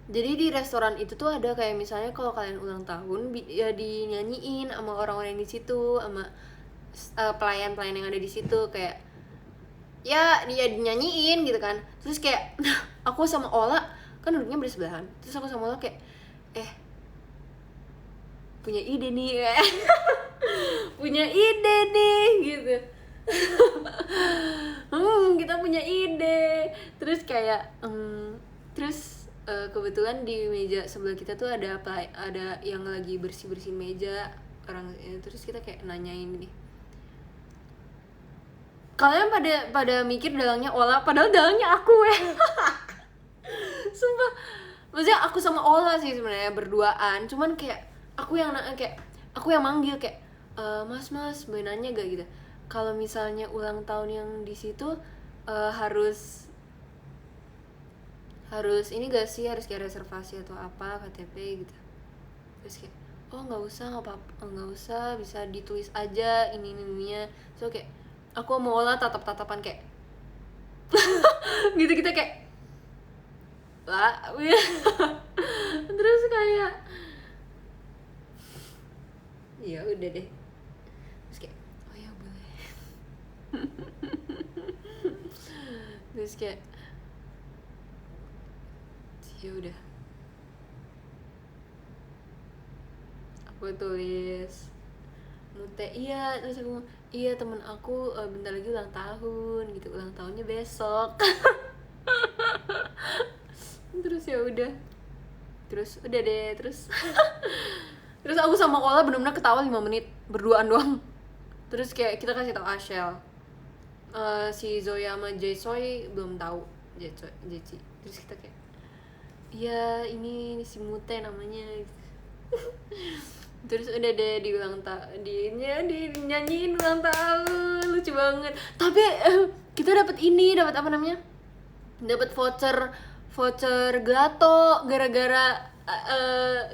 jadi di restoran itu tuh ada kayak misalnya kalau kalian ulang tahun ya dinyanyiin sama orang-orang yang di situ, sama pelayan-pelayan yang ada di situ, kayak ya dia dinyanyiin gitu kan. Terus kayak aku sama Ola kan duduknya bersebelahan. Terus aku sama Ola kayak punya ide nih punya ide nih gitu. Kita punya ide. Terus kayak kebetulan di meja sebelah kita tuh ada yang lagi bersihin meja orang. Terus kita kayak nanyain nih, kalian pada mikir dalangnya Ola, padahal dalangnya aku ya. Sumpah, maksudnya aku sama Ola sih sebenarnya berduaan, cuman kayak aku yang manggil kayak, mas boleh nanya gak gitu, kalau misalnya ulang tahun yang di situ harus ini gak sih, harus kayak reservasi atau apa, KTP gitu. Terus kayak, oh nggak usah, bisa ditulis aja ininya. So kayak aku mau Ola tatap-tatapan kayak gitu, kita kayak lah. Terus kayak ya udah deh, terus kayak oh ya boleh. Terus kayak ya udah, aku tulis Mute, iya. Terus aku, iya temen aku bentar lagi ulang tahun gitu, ulang tahunnya besok. Terus ya udah, terus udah deh, terus terus aku sama Ola benar-benar ketawa 5 menit berduaan doang. Terus kayak kita kasih tau Ashel, si Zoya sama Jessie belum tahu, Jessie. Terus kita kayak, iya ini si Mute namanya. Terus udah deh dinyanyiin ulang tahun, lucu banget. Tapi kita dapat apa namanya, dapat voucher gelato gara-gara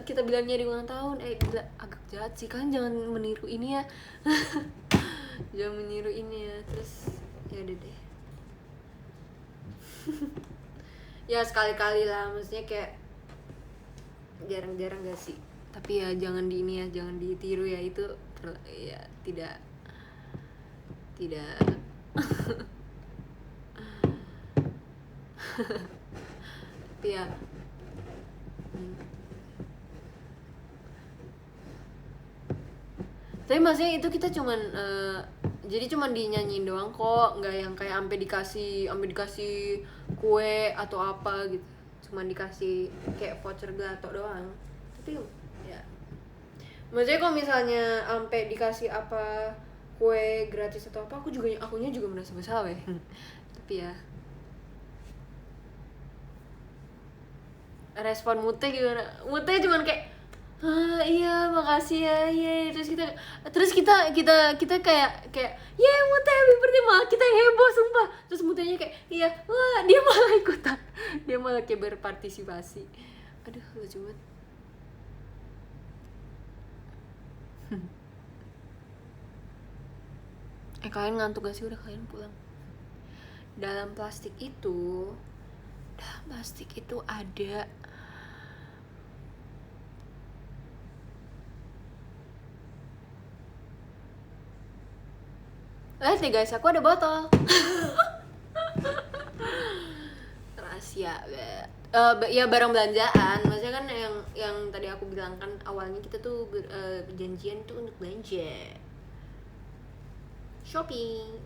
kita bilangnya di ulang tahun. Gila, agak jahat sih, kan jangan meniru ini ya. Jangan meniru ini ya. Terus ya udah deh. Ya sekali-kali lah, maksudnya kayak jarang-jarang gak sih. Tapi ya jangan jangan ditiru ya, itu ya tidak tapi ya maksudnya itu kita cuman jadi cuman dinyanyiin doang kok, nggak yang kayak sampai dikasih kue atau apa gitu, cuman dikasih kayak voucher gato doang. Tapi ya maksudnya kalau misalnya sampai dikasih apa kue gratis atau apa, akunya juga merasa bersalah ya. Tapi ya respon Mute gimana? Mute cuman kayak iya makasih ya, iya. Terus kita kayak ya Mute happy birthday, malah kita heboh sumpah. Terus Mutenya kayak iya, wah dia malah ikutan, dia malah kayak berpartisipasi. Aduh lucu banget. Kalian ngantuk gak sih? Udah kalian pulang. Dalam plastik itu ada lihat nih guys, aku ada botol. Rahasia ya barang belanjaan. Maksudnya kan yang tadi aku bilang kan awalnya kita tuh janjian tuh untuk belanja shopping.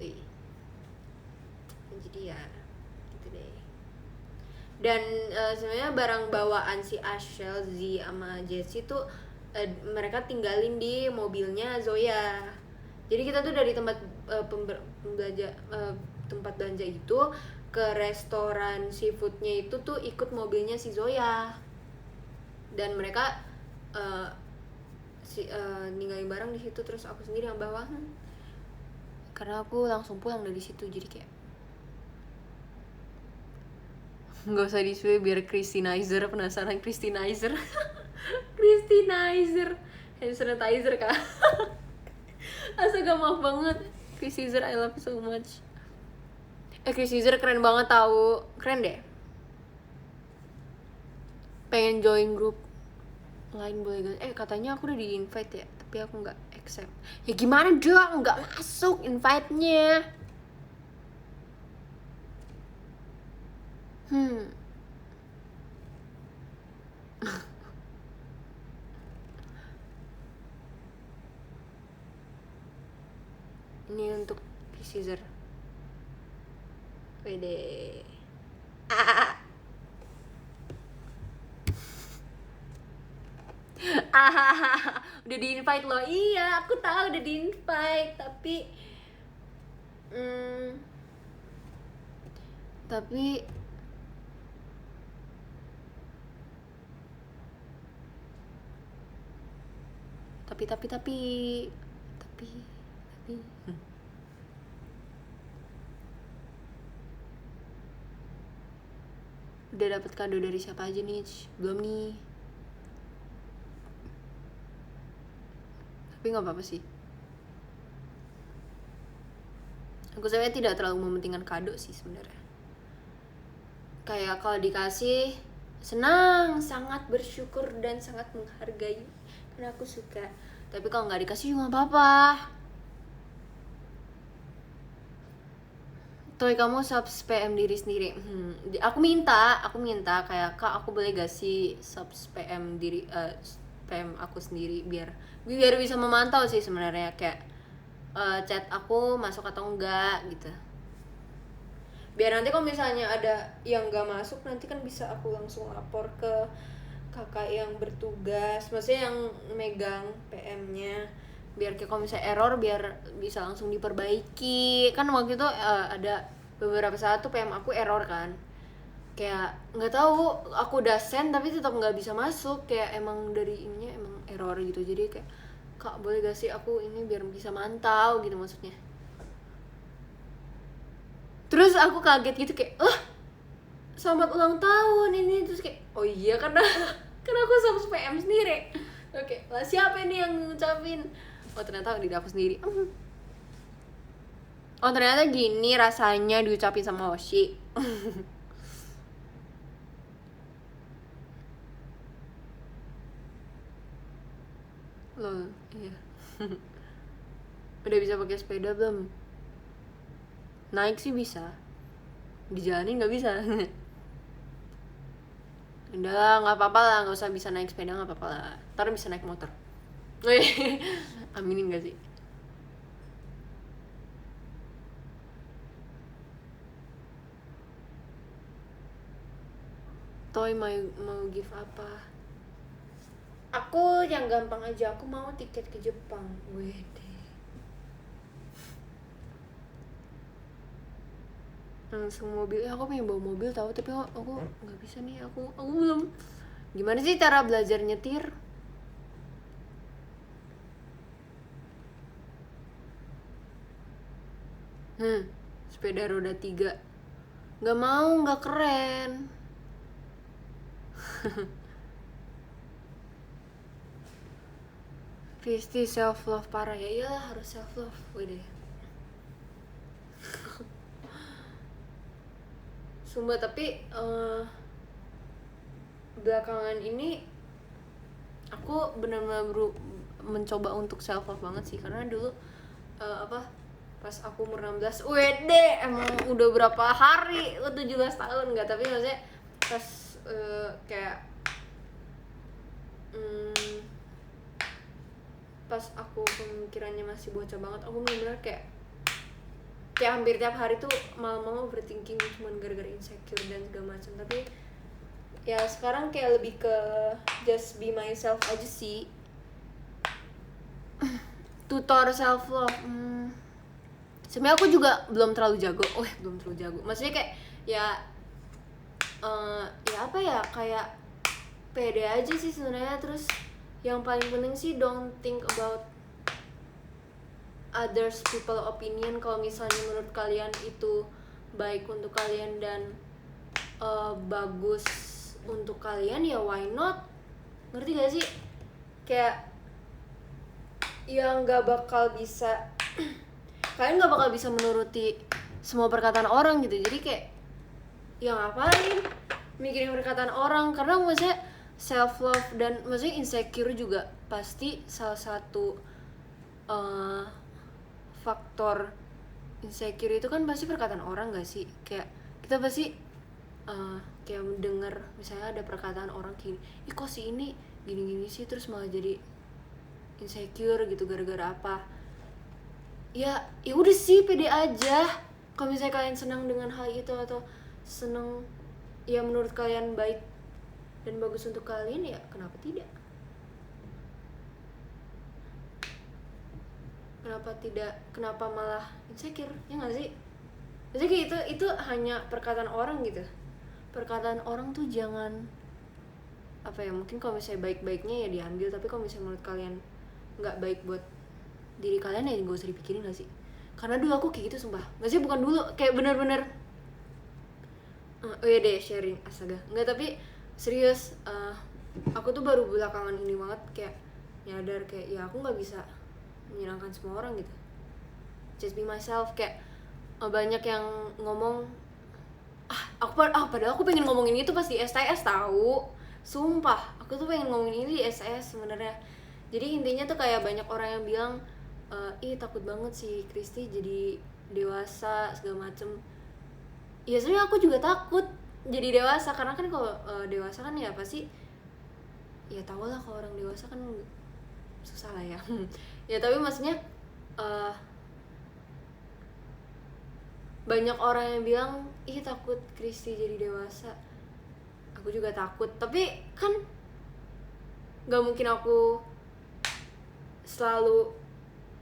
Jadi ya gitu deh. Dan sebenarnya barang bawaan si Ashel, Z sama Jessie tuh mereka tinggalin di mobilnya Zoya. Jadi kita tuh dari tempat tempat belanja itu ke restoran seafoodnya itu tuh ikut mobilnya si Zoya. Dan mereka ninggalin barang di situ, terus aku sendiri yang bawa. Karena aku langsung pulang dari situ, jadi kayak nggak usah disuai biar Christianizer. Penasaran Christianizer. Christianizer hand sanitizer kak. Astaga maaf banget Christianizer, I love you so much. Christianizer keren banget tahu, keren deh. Pengen join grup lain boleh gak? Katanya aku udah di invite ya, tapi aku nggak accept. Ya gimana dong, nggak masuk invite-nya. Ini untuk Caesar. Wede. Udah di invite loh. Iya, aku tahu udah di invite, tapi udah dapet kado dari siapa aja nih? Belum nih. Tapi nggak apa-apa sih. Aku sebenarnya tidak terlalu mementingkan kado sih sebenarnya. Kayak kalau dikasih senang, sangat bersyukur dan sangat menghargai karena aku suka. Tapi kalau nggak dikasih juga nggak apa-apa. Toy kamu subs PM diri sendiri. Aku minta kayak kak aku boleh gak sih subs PM diri PM aku sendiri biar bisa memantau sih sebenarnya kayak chat aku masuk atau enggak gitu. Biar nanti kalau misalnya ada yang nggak masuk nanti kan bisa aku langsung lapor ke kakak yang bertugas, maksudnya yang megang PM-nya. Biar kayak kalau misalnya error biar bisa langsung diperbaiki. Kan waktu itu ada beberapa saat tuh PM aku error kan, kayak nggak tahu aku udah send tapi tetap nggak bisa masuk, kayak emang dari ininya emang error gitu. Jadi kayak kak boleh gak sih aku ini biar bisa mantau gitu maksudnya. Terus aku kaget gitu kayak selamat ulang tahun ini, terus kayak oh iya karena aku subs PM sendiri. Oke, lah siapa ini yang ngucapin? Oh ternyata diri aku sendiri. Oh ternyata gini rasanya diucapin sama Oshi. Loh, iya. Udah bisa pakai sepeda belum? Naik sih bisa, dijalanin nggak bisa. Udah lah, nggak apa-apa lah, nggak usah bisa naik sepeda nggak apa-apa lah. Ntar bisa naik motor. Aminin nggak sih? toy, mau gift apa. Aku yang gampang aja, aku mau tiket ke Jepang. Wede. Langsung mobil. Aku pengen bawa mobil tahu, tapi aku nggak bisa nih. Aku belum. Gimana sih cara belajar nyetir? Sepeda roda 3. Nggak mau, nggak keren. Kristi self love parah ya, iyalah harus self love, wede. Sumpah, tapi belakangan ini aku benar-benar mencoba untuk self love banget sih, karena dulu pas aku umur 16, wede emang udah berapa hari, 17 tahun nggak, tapi maksudnya pas kayak pas aku pemikirannya masih bocah banget, aku bener-bener kayak hampir tiap hari tuh malam-malam overthinking cuman gara-gara insecure dan segala macam. Tapi ya sekarang kayak lebih ke just be myself aja sih. Tutor self love, sebenarnya aku juga belum terlalu jago. Maksudnya kayak ya apa ya, kayak pede aja sih sebenarnya. Terus yang paling penting sih don't think about others people opinion. Kalau misalnya menurut kalian itu baik untuk kalian dan bagus untuk kalian, ya why not? Ngerti gak sih? Kayak ya nggak bakal bisa kalian nggak bakal bisa menuruti semua perkataan orang gitu. Jadi kayak ya ngapain mikirin perkataan orang, karena maksudnya self love dan maksudnya insecure juga pasti salah satu faktor insecure itu kan pasti perkataan orang gak sih? Kayak kita pasti kayak mendengar misalnya ada perkataan orang gini, kok si ini gini-gini sih, terus malah jadi insecure gitu gara-gara apa. Ya udah sih, pede aja. Kalau misalnya kalian senang dengan hal itu, atau senang ya menurut kalian baik dan bagus untuk kalian, ya kenapa tidak? Kenapa malah insecure? Ya nggak sih? Jadi kayak itu hanya perkataan orang gitu. Perkataan orang tuh jangan apa ya, mungkin kalau misalnya baik-baiknya ya diambil, tapi kalau misalnya menurut kalian nggak baik buat diri kalian, ya gak usah dipikirin gak sih? Karena dulu aku kayak gitu sumpah. Maksudnya bukan dulu, kayak bener-bener oh iya deh sharing, astaga. Nggak, tapi serius, aku tuh baru belakangan ini banget kayak nyadar kayak ya aku nggak bisa menyenangkan semua orang gitu. Just be myself. Kayak banyak yang ngomong padahal aku pengen ngomongin itu pas di STS tahu. Sumpah, aku tuh pengen ngomongin ini di STS sebenarnya. Jadi intinya tuh kayak banyak orang yang bilang takut banget sih Kristi jadi dewasa segala macem. Ya sebenarnya aku juga takut jadi dewasa, karena kan kalau dewasa kan ya pasti ya tau lah, kalau orang dewasa kan susah lah ya. Ya tapi maksudnya banyak orang yang bilang takut Kristi jadi dewasa. Aku juga takut, tapi kan gak mungkin aku selalu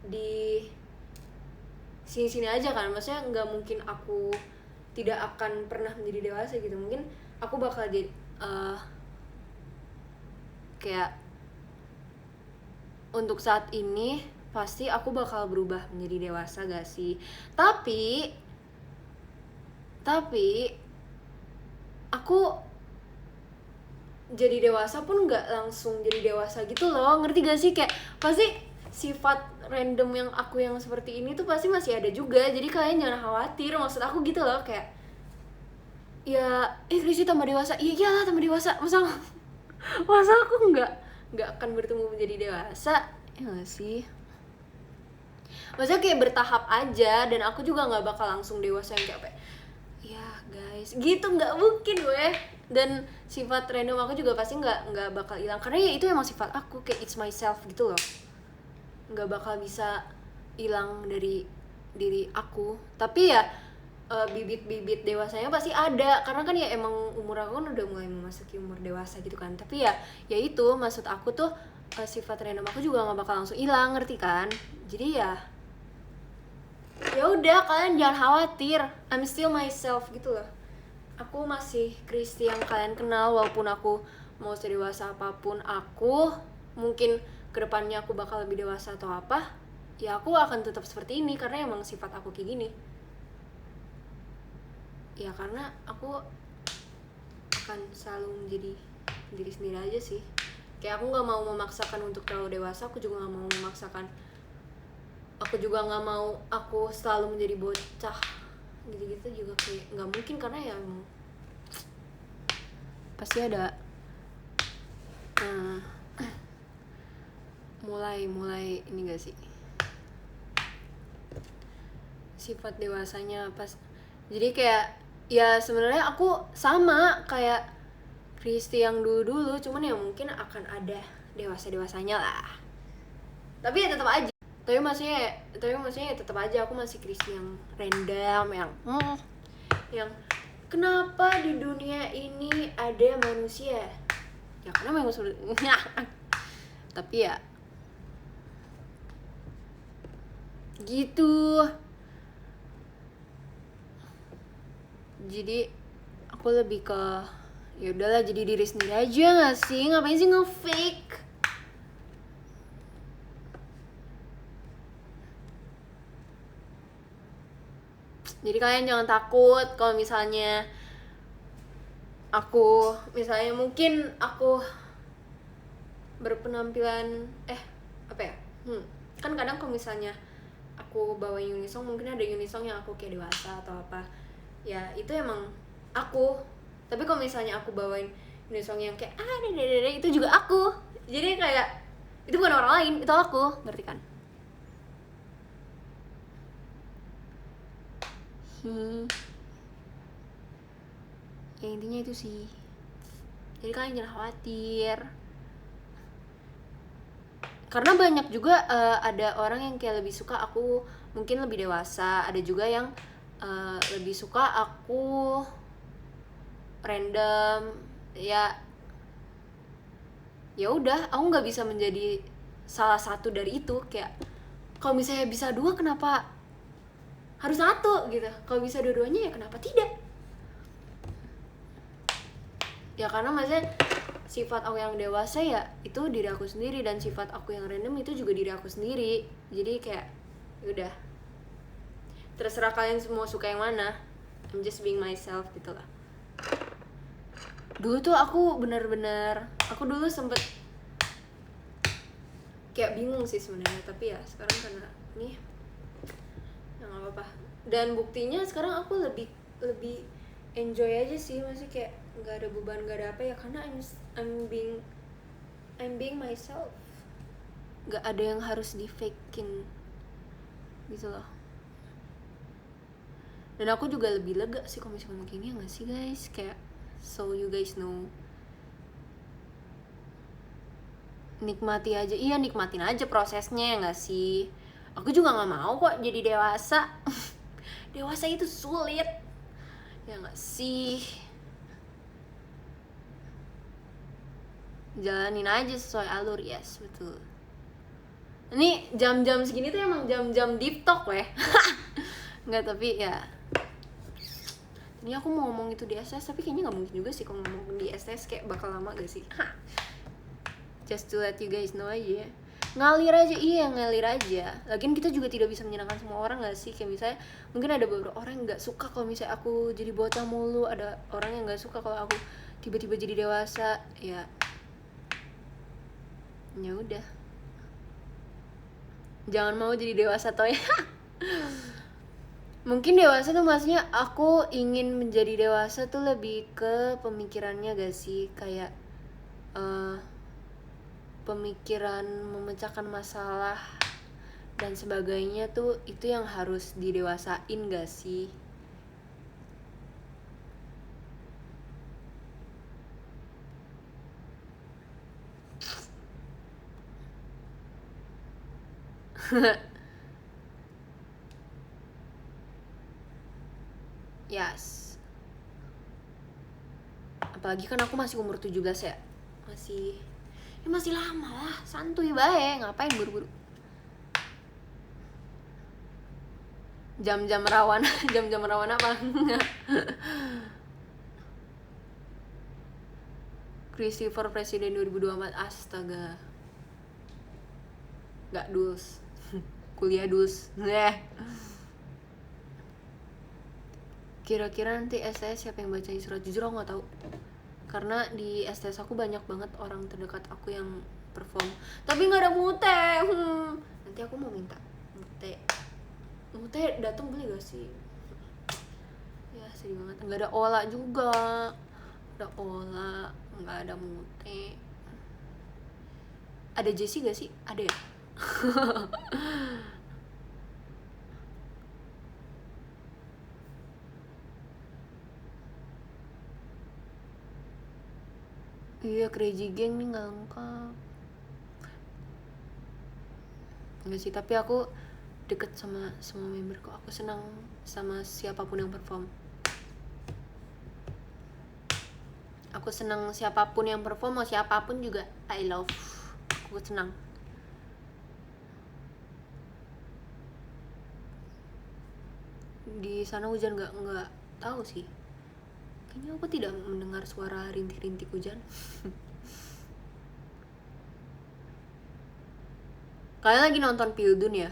di sini-sini aja kan. Maksudnya gak mungkin aku tidak akan pernah menjadi dewasa gitu. Mungkin aku bakal jadi kayak untuk saat ini pasti aku bakal berubah menjadi dewasa gak sih? Tapi aku jadi dewasa pun gak langsung jadi dewasa gitu loh. Ngerti gak sih? Kayak pasti sifat random yang aku yang seperti ini tuh pasti masih ada juga. Jadi kalian jangan khawatir, maksud aku gitu loh. Kayak ya Kristi tambah dewasa, iyalah tambah dewasa. Masa aku nggak akan bertemu menjadi dewasa, ya nggak sih? Maksudnya kayak bertahap aja, dan aku juga nggak bakal langsung dewasa yang kayak ya guys gitu, nggak mungkin weh. Dan sifat random aku juga pasti nggak bakal hilang, karena ya itu emang sifat aku, kayak it's myself gitu loh, nggak bakal bisa hilang dari diri aku. Tapi ya bibit-bibit dewasanya pasti ada, karena kan ya emang umur aku kan udah mulai memasuki umur dewasa gitu kan. Tapi ya itu maksud aku tuh, sifat random aku juga nggak bakal langsung hilang, ngerti kan? Jadi ya udah, kalian jangan khawatir, I'm still myself gitu loh. Aku masih Kristi yang kalian kenal, walaupun aku mau sedewasa apapun aku, mungkin kedepannya aku bakal lebih dewasa atau apa, ya aku akan tetap seperti ini karena emang sifat aku kayak gini. Ya karena aku akan selalu menjadi diri sendiri aja sih. Kayak aku nggak mau memaksakan untuk terlalu dewasa, aku juga nggak mau memaksakan, aku juga nggak mau aku selalu menjadi bocah gitu-gitu juga, kayak nggak mungkin karena ya emang pasti ada mulai ini gak sih, sifat dewasanya pas. Jadi kayak ya sebenarnya aku sama kayak Kristi yang dulu, cuman ya mungkin akan ada dewasanya lah. Tapi ya tetap aja. Tapi maksudnya ya tetap aja aku masih Kristi yang random, yang kenapa di dunia ini ada manusia? Ya karena memang sudah tapi ya gitu. Jadi aku lebih ke ya udahlah, jadi diri sendiri aja nggak sih, ngapain sih nge-fake. Jadi kalian jangan takut kalau misalnya mungkin aku berpenampilan apa ya, kan kadang kalau misalnya aku bawa unisong, mungkin ada unisong yang aku kayak dewasa atau apa, ya itu emang aku. Tapi kalau misalnya aku bawain unisong yang kayak dede, itu juga aku. Jadi kayak itu bukan orang lain, itu aku, ngerti kan? Ya intinya itu sih. Jadi kalian jangan khawatir, karena banyak juga ada orang yang kayak lebih suka aku mungkin lebih dewasa, ada juga yang lebih suka aku random. Ya udah, aku nggak bisa menjadi salah satu dari itu. Kayak kalau misalnya bisa dua, kenapa harus satu gitu? Kalau bisa dua-duanya ya kenapa tidak? Ya karena maksudnya sifat aku yang dewasa ya itu diri aku sendiri, dan sifat aku yang random itu juga diri aku sendiri. Jadi kayak udah, terserah kalian semua suka yang mana, I'm just being myself gitu lah. Dulu tuh aku bener-bener, aku dulu sempet kayak bingung sih sebenarnya, tapi ya sekarang karena nih ya nggak apa-apa. Dan buktinya sekarang aku lebih enjoy aja sih, masih kayak nggak ada beban, nggak ada apa ya, karena I'm being myself, nggak ada yang harus di fakein gitu loh. Dan aku juga lebih lega sih kalau misalnya ngomong gini, ya nggak sih guys? Kayak so you guys know, nikmatin aja prosesnya, ya nggak sih? Aku juga nggak mau kok jadi dewasa. Dewasa itu sulit, ya nggak sih? Jalanin aja sesuai alur. Yes, betul. Ini jam-jam segini tuh emang jam-jam deep talk ya. Nggak, tapi ya ini aku mau ngomong itu di STS, tapi kayaknya nggak mungkin juga sih kalau ngomong di STS, kayak bakal lama gak sih? Just to let you guys know aja, ngalir aja. Lagian kita juga tidak bisa menyenangkan semua orang gak sih? Kayak misalnya mungkin ada beberapa orang yang nggak suka kalau misalnya aku jadi bocah mulu, ada orang yang nggak suka kalau aku tiba-tiba jadi dewasa. Ya udah, jangan mau jadi dewasa toh ya. Mungkin dewasa tuh maksudnya aku ingin menjadi dewasa tuh lebih ke pemikirannya gak sih? Kayak pemikiran memecahkan masalah dan sebagainya tuh, itu yang harus didewasain gak sih? Yes. Apalagi kan aku masih umur 17 ya. Masih lama lah, santuy bae, ngapain buru-buru. Jam-jam rawan apa? Christopher Presiden 2024, astaga. Gak dus. Kuliah dus. Kira-kira nanti STS siapa yang bacain surat? Jujur aku gak tahu. Karena di STS aku banyak banget orang terdekat aku yang perform. Tapi gak ada mute. Nanti aku mau minta mute. Mute datang boleh gak sih? Ya sedih banget. Gak ada Ola juga. Ada Ola, gak ada mute. Ada Jessie gak sih? Ada ya? Iya, Crazy Gang nih gak lengkap. Enggak sih, tapi aku deket sama semua memberku. Aku senang sama siapapun yang perform. Aku senang siapapun yang perform, mau siapapun juga I love. Aku senang. Di sana hujan nggak tahu sih. Kayaknya aku tidak mendengar suara rintik-rintik hujan. Kalian lagi nonton Pildun ya?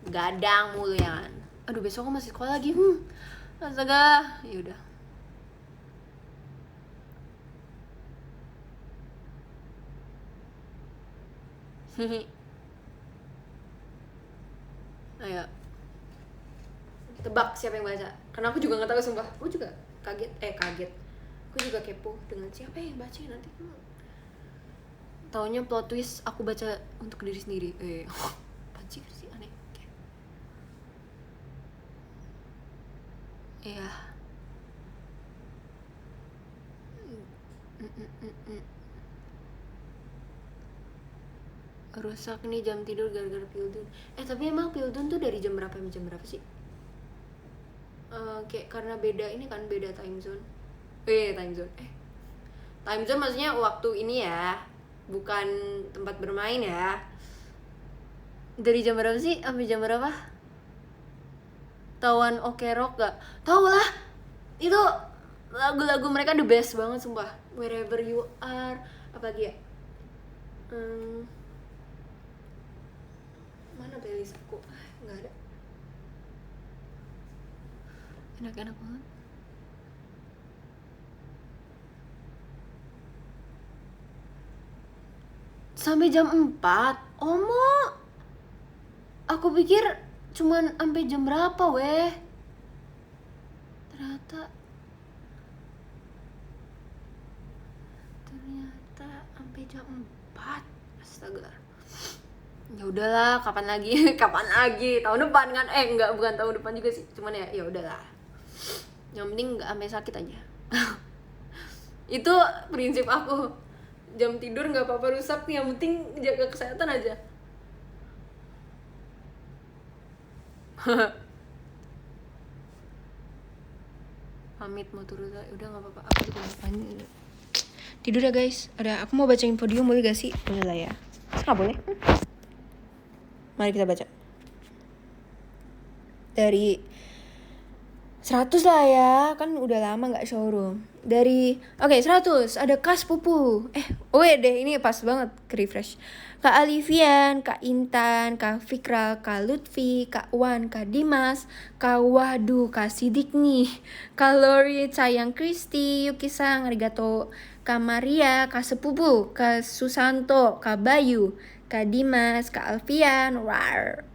Gadang mulu ya kan. Aduh, besok aku masih sekolah lagi. Astaga, yaudah. Ayo. Tebak siapa yang baca? Karena aku juga nggak tahu sumpah. Aku juga kaget. Aku juga kepo dengan siapa yang baca nanti. Taunya plot twist aku baca untuk diri sendiri. Panci sih aneh. Iya. Rusak nih jam tidur gara-gara Pildun. Tapi emang Pildun tuh dari jam berapa sampai jam berapa sih? Kayak karena beda ini kan, beda time zone. Time zone maksudnya waktu ini ya, bukan tempat bermain ya. Dari jam berapa sih sampai jam berapa? Tawan Oke Rock gak? Tau lah, itu lagu-lagu mereka the best banget sumpah. Wherever You Are, apa lagi ya? Mana playlist aku? Nggak ada. Enak-enak banget. Sampai jam 4? Omo, aku pikir cuman sampai jam berapa weh. Ternyata sampai jam 4. Astaga. Ya udahlah, kapan lagi? Tahun depan kan? Enggak, bukan tahun depan juga sih. Cuman ya udahlah. Yang penting enggak sampai sakit aja. Itu prinsip aku. Jam tidur enggak apa-apa rusak nih, yang penting jaga kesehatan aja. Pamit mau turun, udah enggak apa-apa. Aku juga mau tidur ya guys. Aku mau bacain podium boleh gak sih? Boleh lah ya. Enggak boleh? Mari kita baca. Dari 100 lah ya, kan udah lama gak showroom. Dari 100 ada Kas Pupu. Deh ini pas banget ke refresh. Kak Alivian, Kak Intan, Kak Fikra, Kak Lutfi, Kak Wan, Kak Dimas, Kak Wadu, Kak Sidik nih, Kak Lori, Sayang Kristi, Yuki-sang, arigato, Kak Maria, Kak Sepupu, Kak Susanto, Kak Bayu, Kak Dimas, Kak Alfian, rar.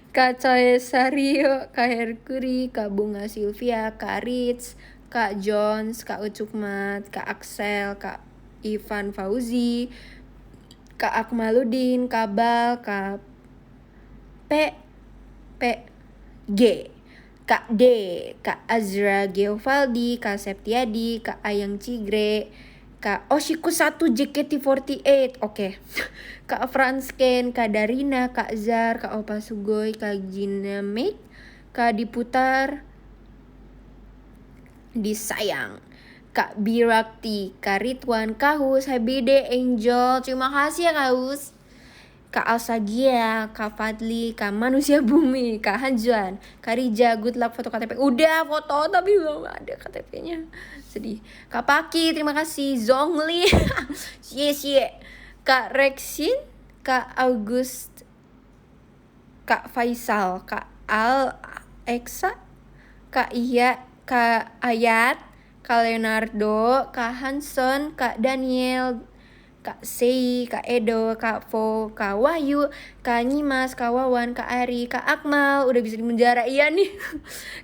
Kak Coy Sario, Kak Herkuri, Kak Bunga Sylvia, Kak Ritz, Kak Jones, Kak Ucukmat, Kak Axel, Kak Ivan Fauzi, Kak Akmaludin, Kak Bal, Kak G, Kak D, Kak Azra Geovaldi, Kak Septiadi, Kak Ayang Cigre, Kak Oshiku 1 JKT48, oke. Kak Fransken, Kak Darina, Kak Zar, Kak Opa Sugoi, Kak Jinamate, Kak Diputar Disayang, Kak Birakti, Kak Ridwan, Kak Hus, Happy Day Angel. Terima kasih ya Kak Hus. Kak Alsagia, Kak Fadli, Kak Manusia Bumi, Kak Hanjuan, Kak Rija, good luck foto KTP. Udah foto tapi belum ada KTP-nya. Sedih. Kak Paki, terima kasih. Zongli, yes. Kak Rexin, Kak August, Kak Faisal, Kak Al Eksa, Kak Iya, Kak Ayat, Kak Leonardo, Kak Hanson, Kak Daniel, Kak Sei, Kak Edo, Kak Fo, Kak Wahyu, Kak Nyimas, Kak Wawan, Kak Ari, Kak Akmal, udah bisa di penjara, iya nih.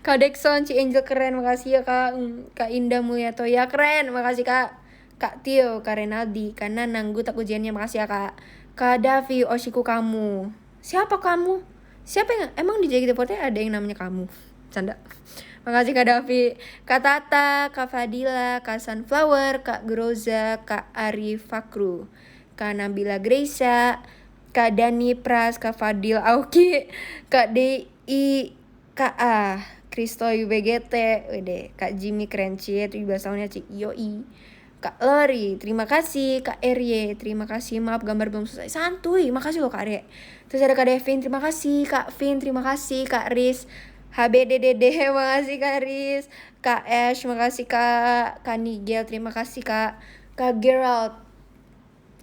Kak Dexon, Ci Angel keren, makasih ya Kak. Kak Indah Mulyato, ya keren, makasih Kak. Kak Tio, Kak Renaldi, Kak Nanang, tak ujiannya, makasih ya Kak. Kak Davi, Oshiku kamu. Siapa kamu? Siapa yang, emang di JKT48 ada yang namanya kamu? Canda. Makasih Kak Davi, Kak Tata, Kak Fadila, Kak Sunflower, Kak Groza, Kak Arif Fakru, Kak Nabila Gracia, Kak Dani Pras, Kak Fadil Auki, Kak DI, Kak A, Kristo UBGT, wede, Kak Jimmy Krenci, 17 tahunnya Cik Yoi, Kak Lori, terima kasih. Kak Erye, terima kasih. Maaf gambar belum selesai. Santuy, makasih loh Kak Erye. Terus ada Kak Devin, terima kasih. Kak Vin, terima kasih. Kak Riz, HBDDD, makasih Kak Riz. Kak Ash, makasih Kak. Kak Nigel, terima kasih Kak. Kak Gerald,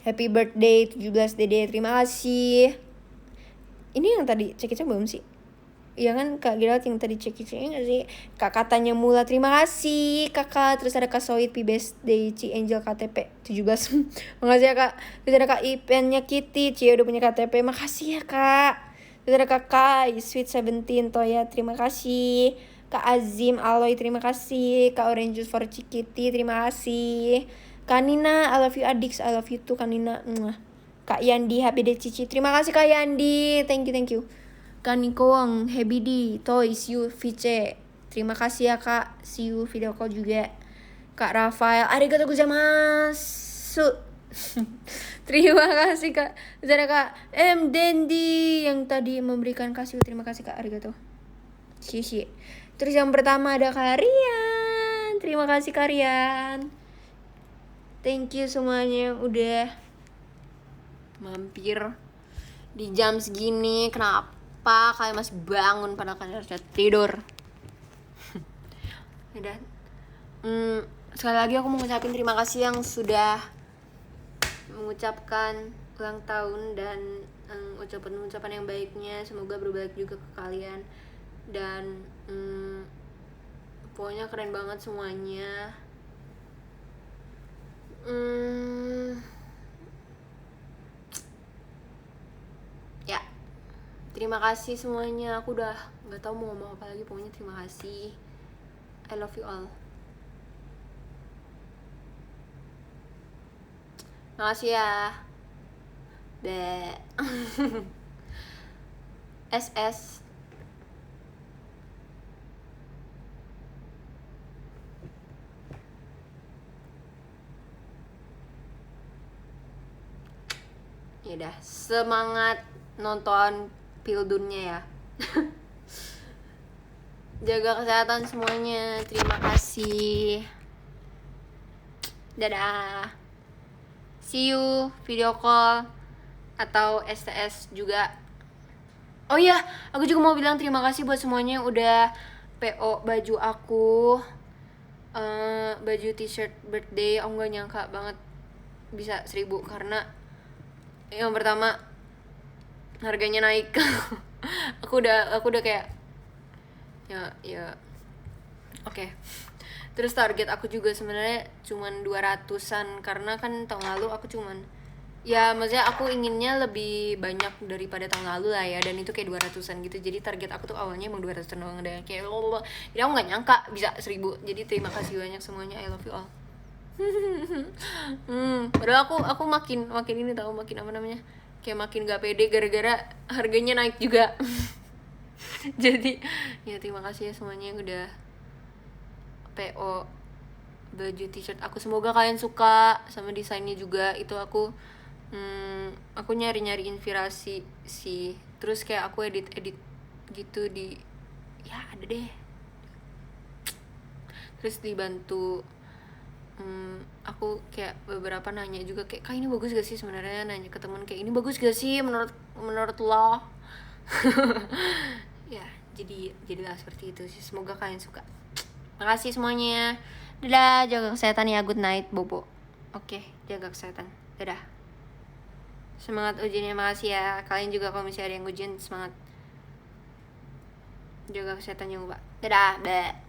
happy birthday 17 Dede, terima kasih. Ini yang tadi cek-cek belum sih? Iya kan Kak Gerald yang tadi cek-ceknya gak sih? Kak Katanya Mula, terima kasih Kakak. Terus ada Kak Soit, Pibes Day, Ci Angel KTP 17. Makasih ya Kak. Terus ada Kak Ipennya Kitty, Ci udah punya KTP, makasih ya Kak. Terus ada Kak Kai, Sweet 17 Toya, terima kasih. Kak Azim Aloy, terima kasih. Kak Orange Juice for Cikiti, terima kasih. Kak Nina, I love you Adix, I love you too Kak Nina. Kak Yandi, HBD Cici, terima kasih Kak Yandi, thank you. Kak Niko Wong, Happy D, Toys, You, Vice, terima kasih ya Kak. See you video call juga. Kak Rafael, arigatou gozaimasu. Terima kasih Kak. Terus ada Kak M Dendi yang tadi memberikan kasih, terima kasih Kak, arigatou. Shishi. Terus yang pertama ada Kak Rian, terima kasih Kak Rian. Thank you semuanya yang udah mampir di jam segini. Kenapa kalian masih bangun padahal kalian harusnya tidur? Udah. Sekali lagi aku mau ngucapin terima kasih yang sudah mengucapkan ulang tahun dan ucapan-ucapan yang baiknya. Semoga berbalik juga ke kalian. Dan pokoknya keren banget semuanya. Ya, terima kasih semuanya. Aku udah nggak tahu mau ngomong apa lagi. Pokoknya terima kasih. I love you all. Makasih ya. SS. Yaudah, semangat nonton Pildunnya ya. Jaga kesehatan semuanya. Terima kasih. Dadah. See you video call atau STS juga. Oh iya, aku juga mau bilang terima kasih buat semuanya yang udah PO baju aku, baju t-shirt birthday. Aku gak nyangka banget bisa 1.000 karena yang pertama harganya naik. aku udah kayak ya oke. Terus target aku juga sebenarnya cuman 200-an karena kan tahun lalu aku cuman, ya maksudnya aku inginnya lebih banyak daripada tahun lalu lah ya, dan itu kayak 200-an gitu. Jadi target aku tuh awalnya emang 200-an doang, dan kayak jadi aku gak nyangka bisa 1.000. Jadi terima kasih banyak semuanya, I love you all. Padahal aku makin ini tahu, makin apa namanya, kayak makin gak pede gara-gara harganya naik juga. Jadi ya terima kasih ya semuanya yang udah PO baju t-shirt aku. Semoga kalian suka sama desainnya juga. Itu aku nyari inspirasi sih. Terus kayak aku edit gitu di ya ada deh. Terus dibantu aku kayak beberapa nanya juga kayak, Kak ini bagus gak sih sebenarnya, nanya ke temen kayak ini bagus gak sih menurut lo. Ya jadilah seperti itu sih, semoga kalian suka. Makasih semuanya, dadah, jaga kesehatan ya, good night bobo. Oke, jaga kesehatan, dadah, semangat ujiannya. Makasih ya, kalian juga kalau misalnya ada yang ujian semangat, jaga kesehatan jangan lupa, dadah, bye.